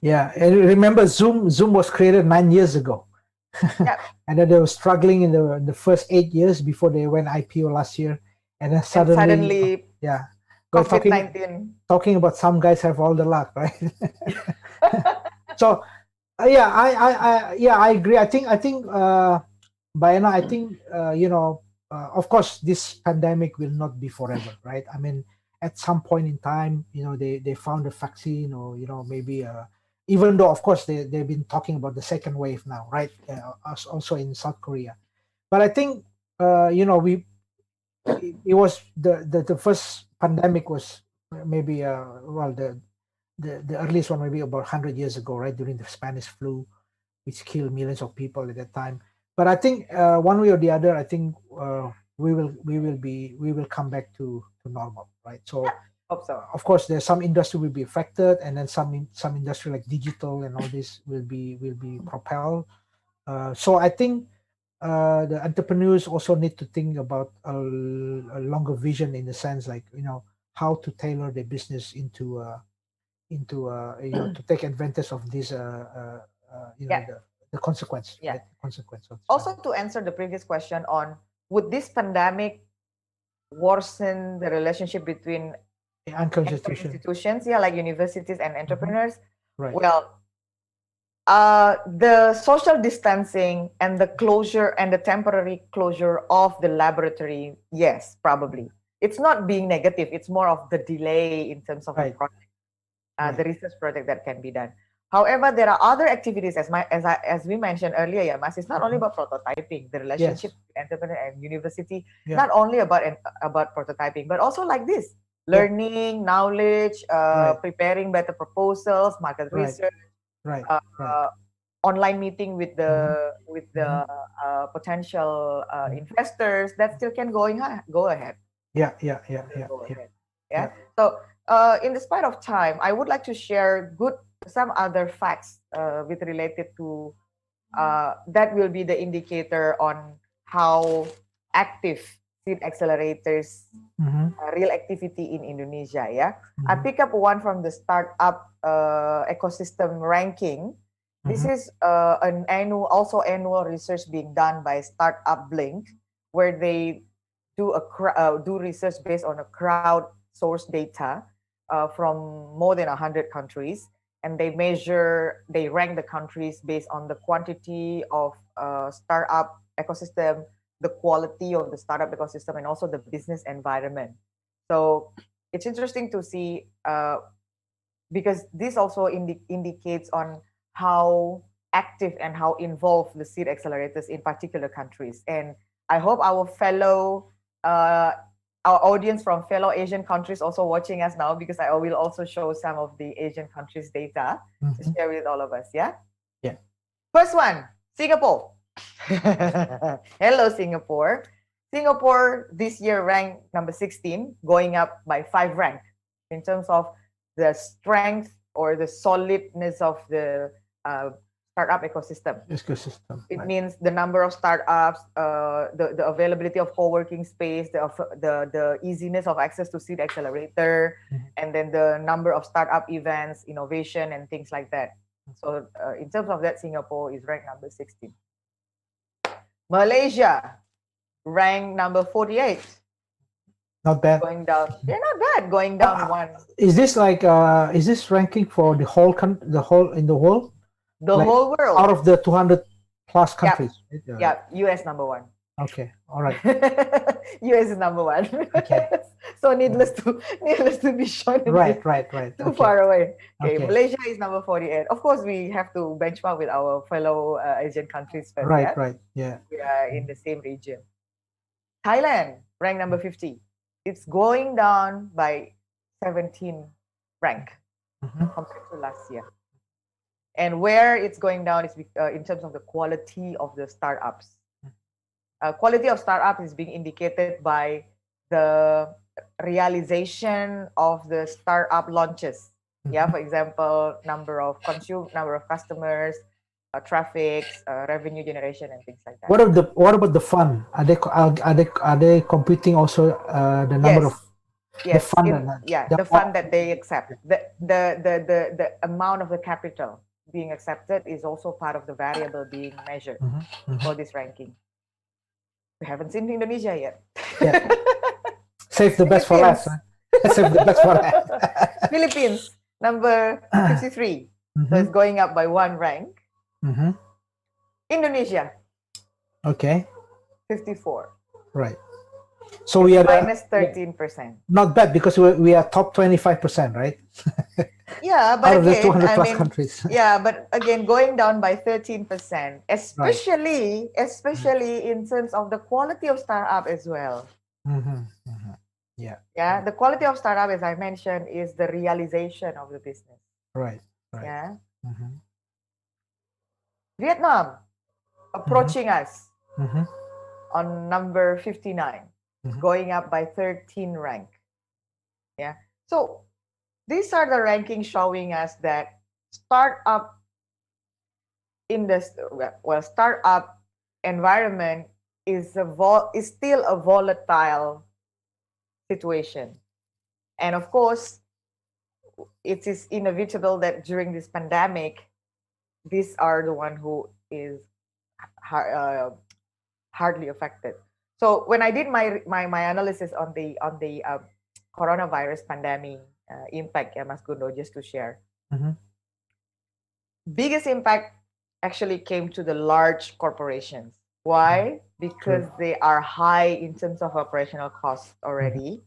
Speaker 2: Yeah, and remember Zoom was created 9 years ago. And then they were struggling in the first 8 years before they went IPO last year, and then suddenly
Speaker 4: COVID-19.
Speaker 2: Talking about some guys have all the luck, right? So I agree. I think Bayana, I think of course this pandemic will not be forever, right? I mean, at some point in time, they found a vaccine, or maybe even though of course they've been talking about the second wave now, right? Also in South Korea, but I think it was the first pandemic was maybe the earliest one maybe about 100 years ago, right, during the Spanish flu, which killed millions of people at that time. But I think one way or the other, I think we will come back to normal, right? So,
Speaker 4: hope so.
Speaker 2: Of course, there's some industry will be affected, and then some industry like digital and all this will be propelled. So I think the entrepreneurs also need to think about a longer vision, in the sense like how to tailor their business into to take advantage of this the consequence.
Speaker 4: Yeah.
Speaker 2: Right? Consequence of
Speaker 4: also to answer the previous question on would this pandemic worsen the relationship between institutions, like universities and entrepreneurs?
Speaker 2: Right.
Speaker 4: Well, the social distancing and the closure and the temporary closure of the laboratory, yes, probably. It's not being negative. It's more of the delay in terms of the project, the research project that can be done. However, there are other activities, as we mentioned earlier, Mas, it's not only about prototyping, the relationship with entrepreneur and university, not only about prototyping, but also like this, learning, knowledge, preparing better proposals, market research, online meeting with the potential investors that still can go ahead. So in the spite of time, I would like to share some other facts with related to that will be the indicator on how active seed accelerators real activity in Indonesia. I pick up one from the startup ecosystem ranking. This is an annual research being done by Startup Blink, where they do research based on a crowd-sourced data from more than 100 countries, and they rank the countries based on the quantity of startup ecosystem, the quality of the startup ecosystem, and also the business environment. So it's interesting to see because this also indicates on how active and how involved the seed accelerators in particular countries. And I hope our audience from fellow Asian countries also watching us now, because I will also show some of the Asian countries data to share with all of us. Yeah. First one, Singapore. Hello, Singapore. Singapore this year ranked number 16, going up by 5 ranks in terms of the strength or the solidness of the startup ecosystem. It means the number of startups, the availability of co-working space, the easiness of access to seed accelerator, and then the number of startup events, innovation, and things like that. So in terms of that, Singapore is ranked number 16. Malaysia ranked number 48.
Speaker 2: Not bad.
Speaker 4: Going down. Yeah, not bad. Going down one.
Speaker 2: Is this is this ranking for the whole in the world?
Speaker 4: The whole world.
Speaker 2: Out of the 200 plus countries.
Speaker 4: Yep.
Speaker 2: Right?
Speaker 4: Yep. US number one.
Speaker 2: Okay. All right.
Speaker 4: US is number one.
Speaker 2: Okay.
Speaker 4: So needless to be shown.
Speaker 2: Right.
Speaker 4: Too far away. Okay.
Speaker 2: Okay.
Speaker 4: Malaysia is number 48. Of course, we have to benchmark with our fellow Asian countries first.
Speaker 2: Right. Right. Yeah.
Speaker 4: We are in the same region. Thailand, ranked number 50. It's going down by 17 rank compared to last year. And where it's going down is in terms of the quality of the startups. Quality of startup is being indicated by the realization of the startup launches. Yeah, for example, number of customers, traffic, revenue generation, and things like that.
Speaker 2: What about the fund? Are they computing also the number of
Speaker 4: the
Speaker 2: fund?
Speaker 4: The fund that they accept. The amount of the capital being accepted is also part of the variable being measured for this ranking. We haven't seen Indonesia yet.
Speaker 2: Yeah. Save the best for last. Save the best for last.
Speaker 4: Philippines, number 53. So it's going up by 1 rank. Indonesia.
Speaker 2: Okay.
Speaker 4: 54.
Speaker 2: Right. So we are
Speaker 4: minus 13%.
Speaker 2: Not bad because we are top 25%, right?
Speaker 4: Yeah, but
Speaker 2: out of
Speaker 4: again,
Speaker 2: the 200 plus countries.
Speaker 4: Yeah, but again, going down by 13%, especially in terms of the quality of startup as well.
Speaker 2: Yeah.
Speaker 4: Yeah, the quality of startup, as I mentioned, is the realization of the business.
Speaker 2: Right.
Speaker 4: Yeah. Vietnam, approaching us on number 59, going up by 13 rank. Yeah. So these are the rankings showing us that startup environment is still a volatile situation. And of course, it is inevitable that during this pandemic, these are the one who is hardly affected. So when I did my analysis on the coronavirus pandemic impact, Mas Gundo, just to share, biggest impact actually came to the large corporations. Why? Because they are high in terms of operational costs already,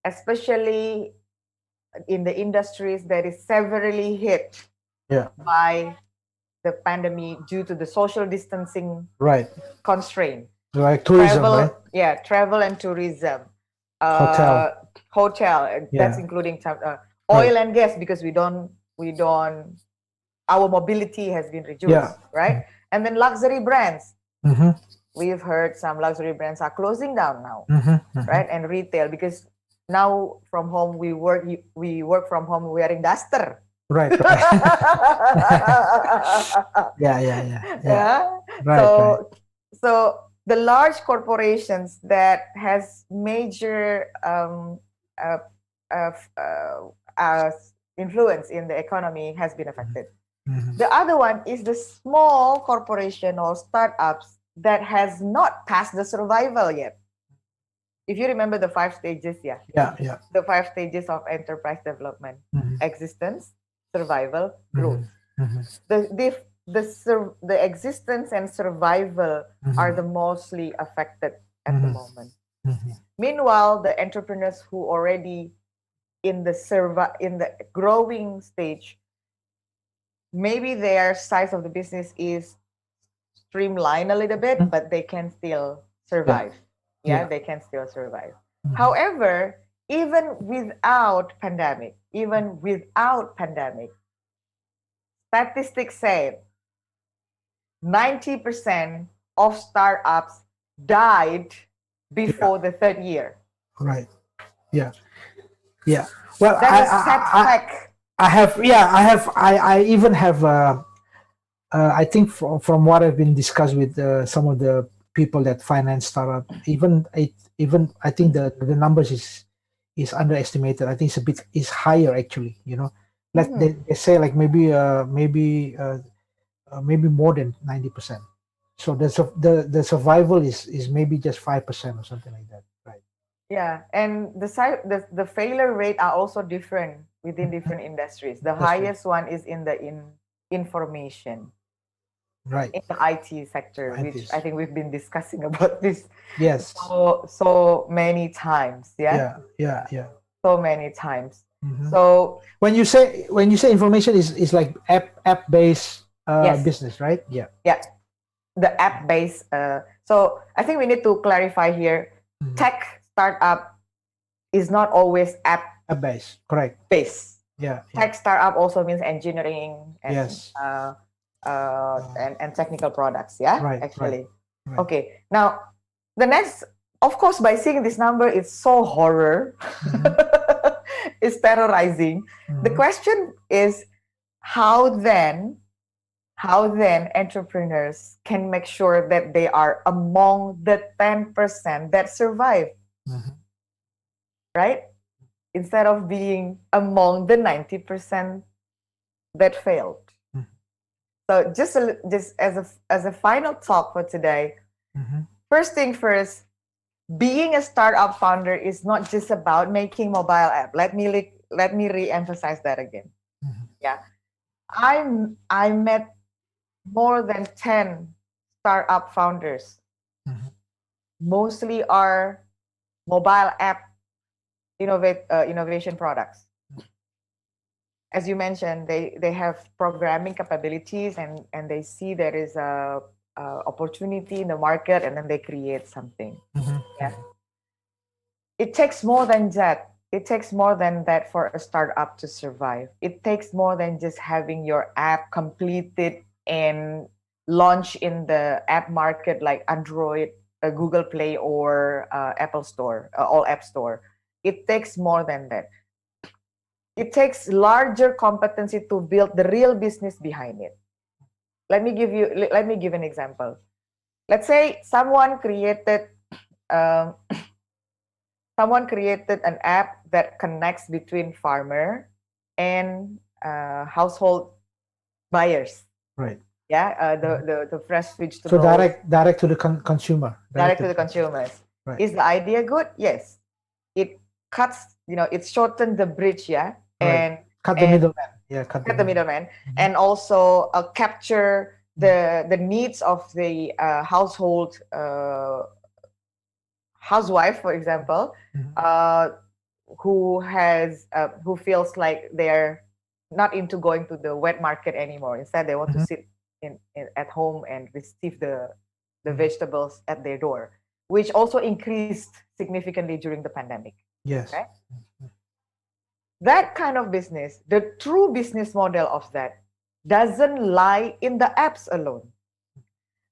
Speaker 4: especially in the industries that is severely hit by the pandemic due to the social distancing constraint.
Speaker 2: Like tourism,
Speaker 4: travel,
Speaker 2: right?
Speaker 4: Yeah, travel and tourism. Hotel. That's including oil and gas, because we don't. Our mobility has been reduced, right? And then luxury brands. We've heard some luxury brands are closing down now, right? And retail, because now from home we work from home wearing duster.
Speaker 2: Right. Yeah.
Speaker 4: So the large corporations that has major influence in the economy has been affected. The other one is the small corporation or startups that has not passed the survival yet. If you remember the 5 stages, the 5 stages of enterprise development: existence, survival, growth. The existence and survival are the mostly affected at the moment. Meanwhile, the entrepreneurs who already in the growing stage, maybe their size of the business is streamlined a little bit, but they can still survive. They can still survive. However, even without pandemic, statistics say 90% of startups died before the 3rd year.
Speaker 2: Right. Yeah. Well,
Speaker 4: that is sad fact.
Speaker 2: I even have I think from what I've been discussed with some of the people that finance startup, even I think the numbers is underestimated. I think it's higher actually. Like they say like maybe more than 90%. So the survival is maybe just 5% or something like that, right?
Speaker 4: Yeah, and the failure rate are also different within different industries. The highest one is in the information.
Speaker 2: Right.
Speaker 4: in the IT sector, which I think we've been discussing about this
Speaker 2: Yes.
Speaker 4: so many times.
Speaker 2: Yeah. Yeah.
Speaker 4: So many times.
Speaker 2: Mhm.
Speaker 4: So
Speaker 2: when you say information is like app based
Speaker 4: Yes.
Speaker 2: business, right? Yeah.
Speaker 4: yeah, the app based. So I think we need to clarify here. Tech startup is not always app
Speaker 2: Based. Correct.
Speaker 4: based.
Speaker 2: Yeah.
Speaker 4: Tech startup also means engineering and
Speaker 2: Yes.
Speaker 4: and technical products. Yeah,
Speaker 2: Right,
Speaker 4: actually.
Speaker 2: right.
Speaker 4: Okay. Now, the next, of course, by seeing this number, it's so horror. It's terrorizing. The question is, how then entrepreneurs can make sure that they are among the 10% that survive, right? Instead of being among the 90% that failed. So just as a final talk for today, first thing first, being a startup founder is not just about making mobile app. Let me re-emphasize that again. Yeah, I met more than 10 startup founders. Mostly are mobile app innovation products. As you mentioned, they have programming capabilities and they see there is a opportunity in the market, and then they create something. Yeah. It takes more than that. It takes more than that for a startup to survive. It takes more than just having your app completed and launch in the app market like Android, Google Play, or Apple Store, all App Store. It takes more than that. It takes larger competency to build the real business behind it. Let me give an example. Let's say someone created an app that connects between farmer and household buyers.
Speaker 2: Right.
Speaker 4: Yeah, the fresh vegetables.
Speaker 2: So direct to the consumer.
Speaker 4: Direct to the consumers.
Speaker 2: Right.
Speaker 4: Is the idea good? Yes. It cuts, it shortened the bridge, yeah, and
Speaker 2: cut the middleman. Yeah,
Speaker 4: cut the middleman, and also capture the needs of the household housewife, for example, who feels like they're not into going to the wet market anymore. Instead, they want to sit at home and receive the vegetables at their door, which also increased significantly during the pandemic.
Speaker 2: Yes.
Speaker 4: Right? That kind of business, the true business model of that, doesn't lie in the apps alone.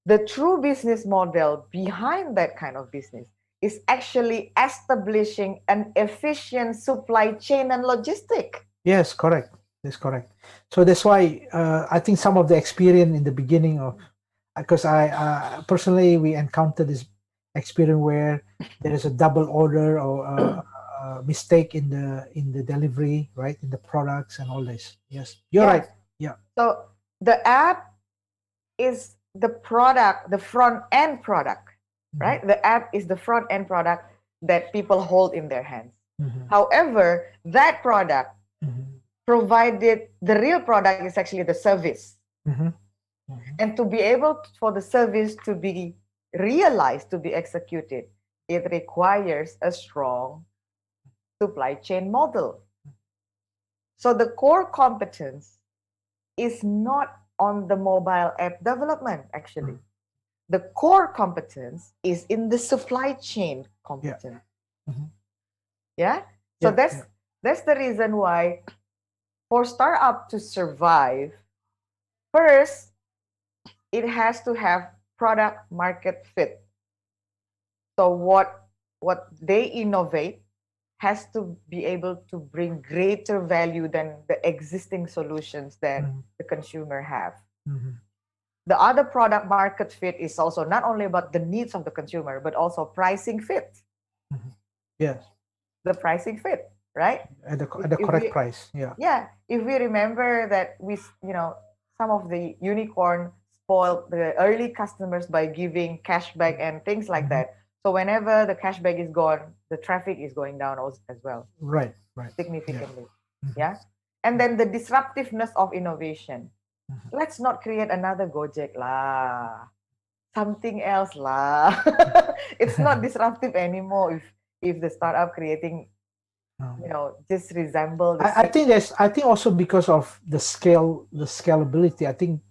Speaker 4: The true business model behind that kind of business is actually establishing an efficient supply chain and logistic.
Speaker 2: Yes, correct. That's correct. So that's why I think some of the experience in the beginning of, because I personally, we encountered this experience where there is a double order or a mistake in the delivery, right, in the products and all this. Yes, you're right. Yeah.
Speaker 4: So the app is the product, the front end product, right? The app is the front end product that people hold in their hands. However, that product, provided the real product is actually the service. And to be able for the service to be realized, to be executed, it requires a strong supply chain model. So the core competence is not on the mobile app development, actually. The core competence is in the supply chain competence. Yeah. So that's the reason why for startup to survive, first, it has to have product market fit. So what they innovate has to be able to bring greater value than the existing solutions that the consumer have. The other product market fit is also not only about the needs of the consumer, but also pricing fit.
Speaker 2: Yes.
Speaker 4: The pricing fit, right?
Speaker 2: At the correct price. Yeah.
Speaker 4: Yeah. If we remember that some of the unicorn spoiled the early customers by giving cashback and things like that. So whenever the cashback is gone, the traffic is going down as well.
Speaker 2: Right.
Speaker 4: Significantly. Yeah. And then the disruptiveness of innovation. let's not create another Gojek lah, something else lah. It's not disruptive anymore if the startup creating, just resemble the
Speaker 2: I think also because of the scalability, I think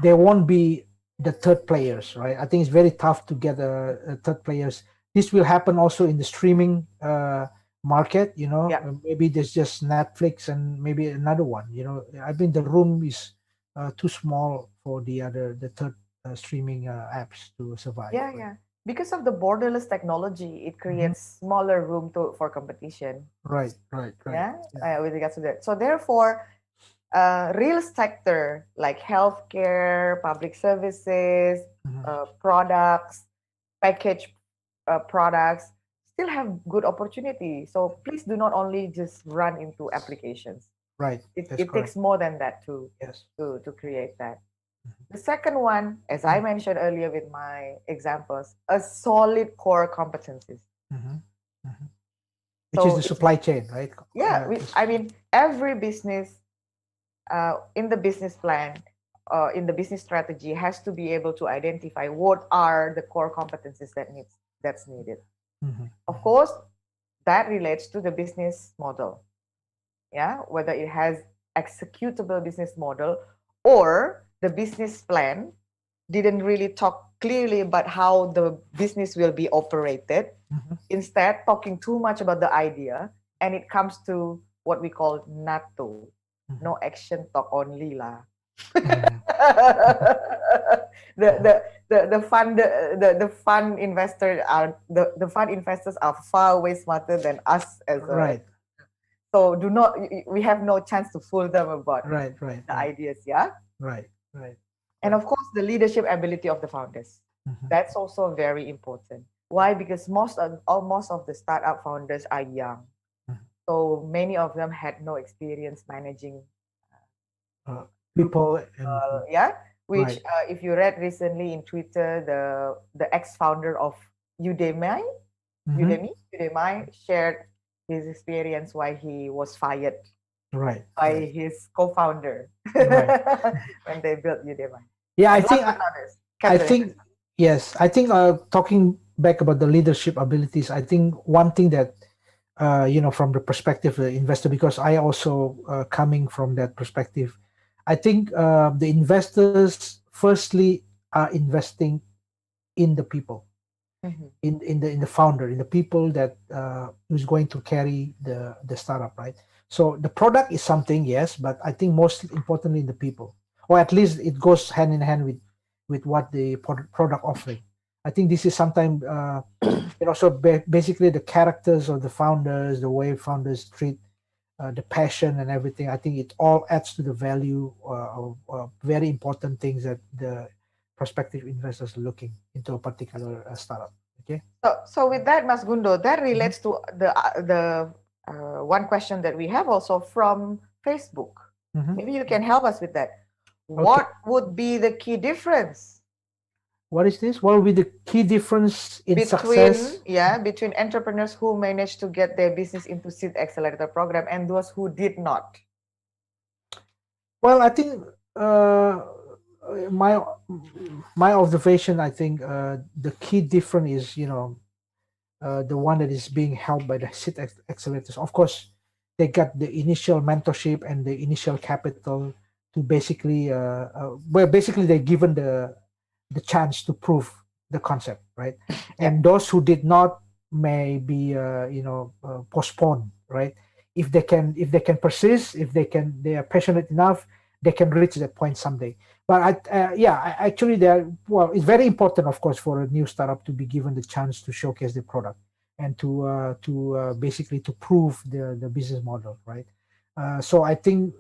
Speaker 2: there won't be the third players, right? I think it's very tough to get a third players. This will happen also in the streaming market, maybe there's just Netflix and maybe another one, I think the room is too small for the third streaming apps to survive.
Speaker 4: Yeah, yeah. Because of the borderless technology, it creates smaller room for competition.
Speaker 2: Right.
Speaker 4: Yeah, with regards to that. So therefore, real sector like healthcare, public services, products, packaged products still have good opportunity. So please do not only just run into applications.
Speaker 2: Right.
Speaker 4: It takes more than that to create that. The second one, as I mentioned earlier with my examples, a solid core competencies.
Speaker 2: Which is the supply chain, right?
Speaker 4: Yeah, I mean, every business in the business plan, in the business strategy has to be able to identify what are the core competencies that's needed. Of course, that relates to the business model. Yeah, whether it has executable business model or the business plan didn't really talk clearly about how the business will be operated. Instead, talking too much about the idea, and it comes to what we call NATO, no action, talk only lah. The fund investors are far way smarter than us as
Speaker 2: right.
Speaker 4: So we have no chance to fool them about the ideas, yeah.
Speaker 2: Right.
Speaker 4: And of course, the leadership ability of the founders. That's also very important. Why? Because most of the startup founders are young. So many of them had no experience managing
Speaker 2: people.
Speaker 4: Which if you read recently in Twitter, the ex-founder of Udemy shared his experience why he was fired by his co-founder when they built Udemy.
Speaker 2: Yeah,
Speaker 4: I think
Speaker 2: yes. I think talking back about the leadership abilities, I think one thing that from the perspective of the investor, because I also coming from that perspective, I think the investors firstly are investing in the people, in the founder, in the people that who's going to carry the startup, right? So the product is something, yes, but I think most importantly in the people, or at least it goes hand in hand with what the product offering. I think this is sometimes so basically the characters of the founders, the way founders treat the passion and everything, I think it all adds to the value of very important things that the prospective investors are looking into a particular startup. Okay.
Speaker 4: So with that, Mas Gundo, that relates to the one question that we have also from Facebook. Maybe you can help us with that.
Speaker 2: Okay.
Speaker 4: What would be the key difference?
Speaker 2: What is this? What will be the key difference in success?
Speaker 4: Between entrepreneurs who managed to get their business into Seed Accelerator program and those who did not?
Speaker 2: Well, I think my observation, I think the key difference is, the one that is being held by the Seed Accelerators. Of course, they got the initial mentorship and the initial capital to basically, basically they're given the chance to prove the concept, right? And those who did not may be postponed, right? If they can persist, they are passionate enough, they can reach that point someday. But actually it's very important, of course, for a new startup to be given the chance to showcase the product and to basically to prove the business model, right? So I think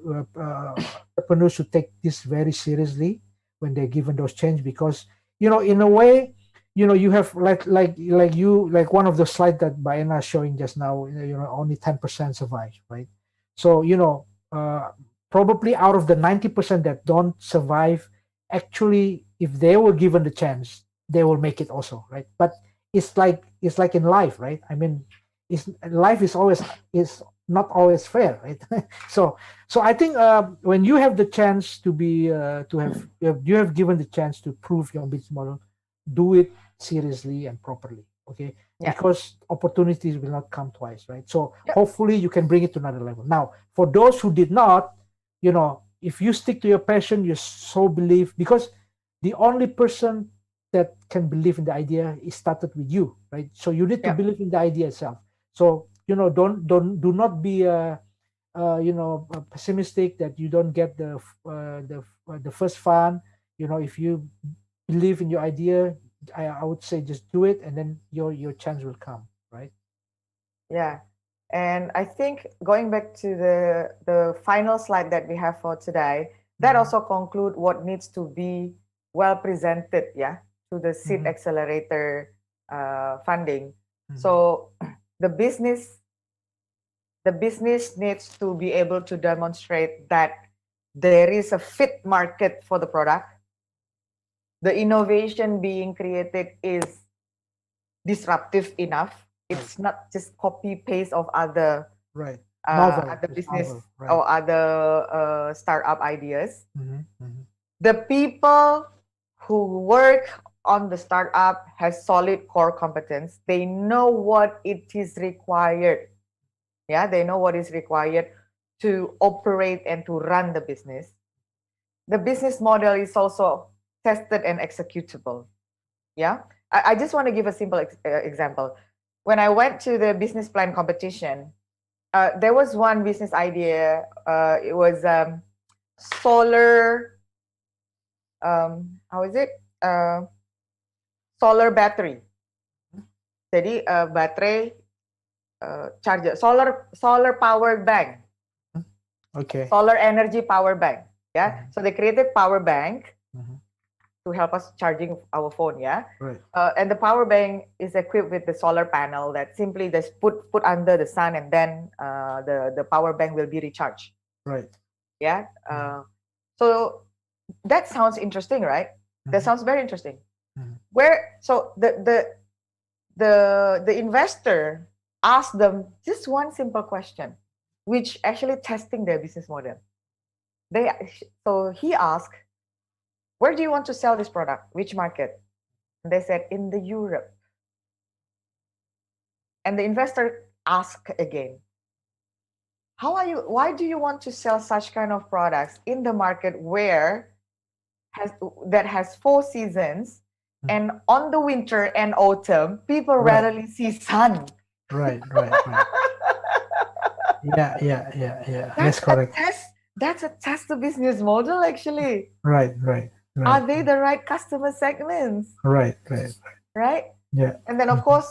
Speaker 2: entrepreneurs should take this very seriously when they're given those change, because in a way, you have like one of the slides that Baena showing just now, only 10% survive, right? So probably out of the 90% that don't survive, actually, if they were given the chance, they will make it also, right? But it's like in life, right? I mean, life is always not always fair, right? So I think when you have the chance to be you have given the chance to prove your business model, do it seriously and properly, okay?
Speaker 4: Yeah.
Speaker 2: Because opportunities will not come twice, right? So hopefully you can bring it to another level. Now, for those who did not, if you stick to your passion, you so believe, because the only person that can believe in the idea is started with you, right? So you need to believe in the idea itself. So do not be pessimistic that you don't get the first fund. If you believe in your idea, I would say just do it, and then your chance will come, right?
Speaker 4: Yeah. And I think going back to the final slide that we have for today, that also conclude what needs to be well presented, to the seed accelerator funding. So the business needs to be able to demonstrate that there is a fit market for the product. The innovation being created is disruptive enough. It's not just copy paste of other other business or other startup ideas. The people who work on the startup has solid core competence. They know what it is required. Yeah, they know what is required to operate and to run the business. The business model is also tested and executable. Yeah, I just want to give a simple example. When I went to the business plan competition, there was one business idea. It was solar. How is it? Solar battery. Jadi baterai charger, solar powered bank.
Speaker 2: Okay.
Speaker 4: Solar energy power bank. Yeah. So they created power bank to help us charging our phone. Yeah.
Speaker 2: Right.
Speaker 4: And the power bank is equipped with the solar panel that simply just put under the sun, and then the power bank will be recharged.
Speaker 2: Right.
Speaker 4: Yeah. So that sounds interesting, right? That sounds very interesting. So the investor asked them just one simple question, which actually testing their business model. So he asked, where do you want to sell this product? Which market? And they said, in the Europe. And the investor asked again, why do you want to sell such kind of products in the market that has 4 seasons, and on the winter and autumn, people rarely see sun?
Speaker 2: Right. Yeah. That's correct.
Speaker 4: That's a test the business model, actually.
Speaker 2: Right.
Speaker 4: Are they the right customer segments?
Speaker 2: Right. Yeah.
Speaker 4: And then, of course,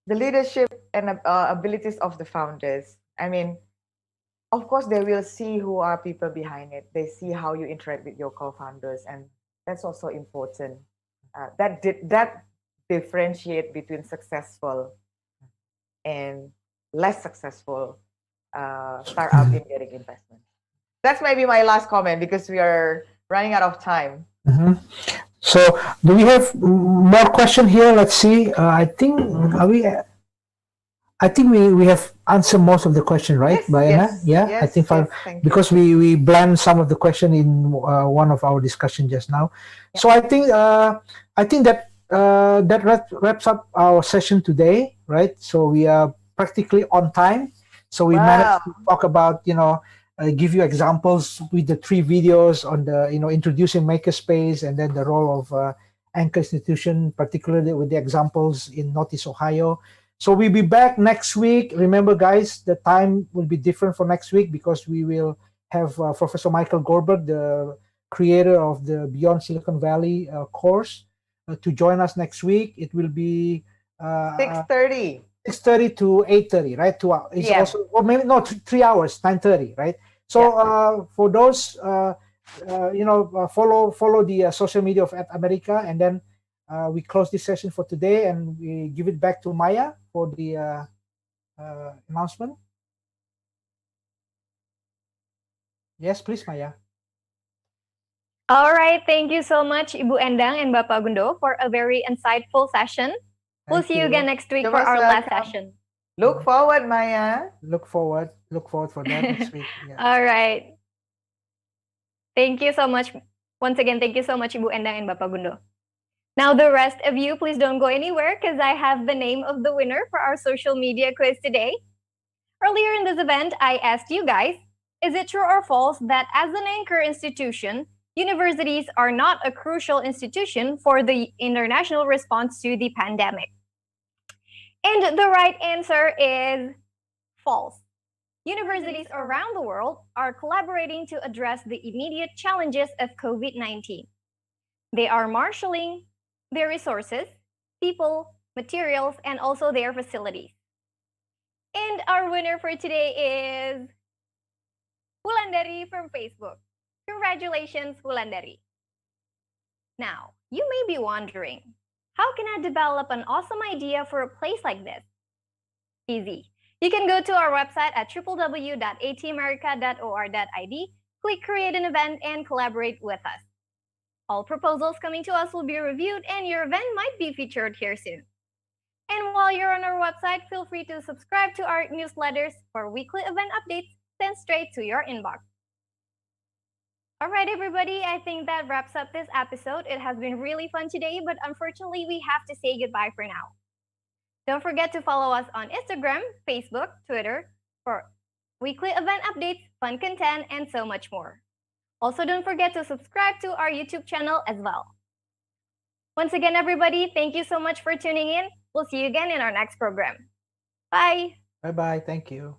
Speaker 4: the leadership and abilities of the founders. I mean, of course, they will see who are people behind it. They see how you interact with your co-founders, and that's also important. That differentiate between successful and less successful startup in getting investment. That's maybe my last comment, because we are running out of time.
Speaker 2: So, do we have more question here? Let's see. I think we have answered most of the question, right, Bayana?
Speaker 4: Yes,
Speaker 2: I think
Speaker 4: because
Speaker 2: we blend some of the question in one of our discussion just now. So I think that wraps up our session today, right? So we are practically on time. So we managed to talk about, give you examples with the 3 videos on the, introducing Makerspace, and then the role of anchor institution, particularly with the examples in Northeast Ohio. So we'll be back next week. Remember, guys, the time will be different for next week, because we will have Professor Michael Goldberg, the creator of the Beyond Silicon Valley course, to join us next week. It will be
Speaker 4: 6:30.
Speaker 2: 6:30 to 8:30, right? 2 hours. It's also, or maybe not 3 hours, 9:30, right? So for those, follow the social media of @America, and then we close this session for today, and we give it back to Maya for the announcement. Yes, please, Maya.
Speaker 8: All right, thank you so much, Ibu Endang and Bapak Gundo, for a very insightful session. We'll see you again next week for our last session.
Speaker 4: Look forward, Maya.
Speaker 2: Look forward for that next week. Yeah.
Speaker 8: All right. Thank you so much. Once again, thank you so much, Ibu Endang and Bapak Gundo. Now, the rest of you, please don't go anywhere because I have the name of the winner for our social media quiz today. Earlier in this event, I asked you guys, is it true or false that as an anchor institution, universities are not a crucial institution for the international response to the pandemic? And the right answer is false. Universities around the world are collaborating to address the immediate challenges of COVID-19. They are marshaling their resources, people, materials, and also their facilities. And our winner for today is Wulandari from Facebook. Congratulations, Wulandari. Now, you may be wondering, how can I develop an awesome idea for a place like this? Easy. You can go to our website at www.atamerica.or.id, click create an event, and collaborate with us. All proposals coming to us will be reviewed and your event might be featured here soon. And while you're on our website, feel free to subscribe to our newsletters for weekly event updates sent straight to your inbox. All right, everybody, I think that wraps up this episode. It has been really fun today, but unfortunately, we have to say goodbye for now. Don't forget to follow us on Instagram, Facebook, Twitter for weekly event updates, fun content, and so much more. Also, don't forget to subscribe to our YouTube channel as well. Once again, everybody, thank you so much for tuning in. We'll see you again in our next program. Bye.
Speaker 2: Bye-bye. Thank you.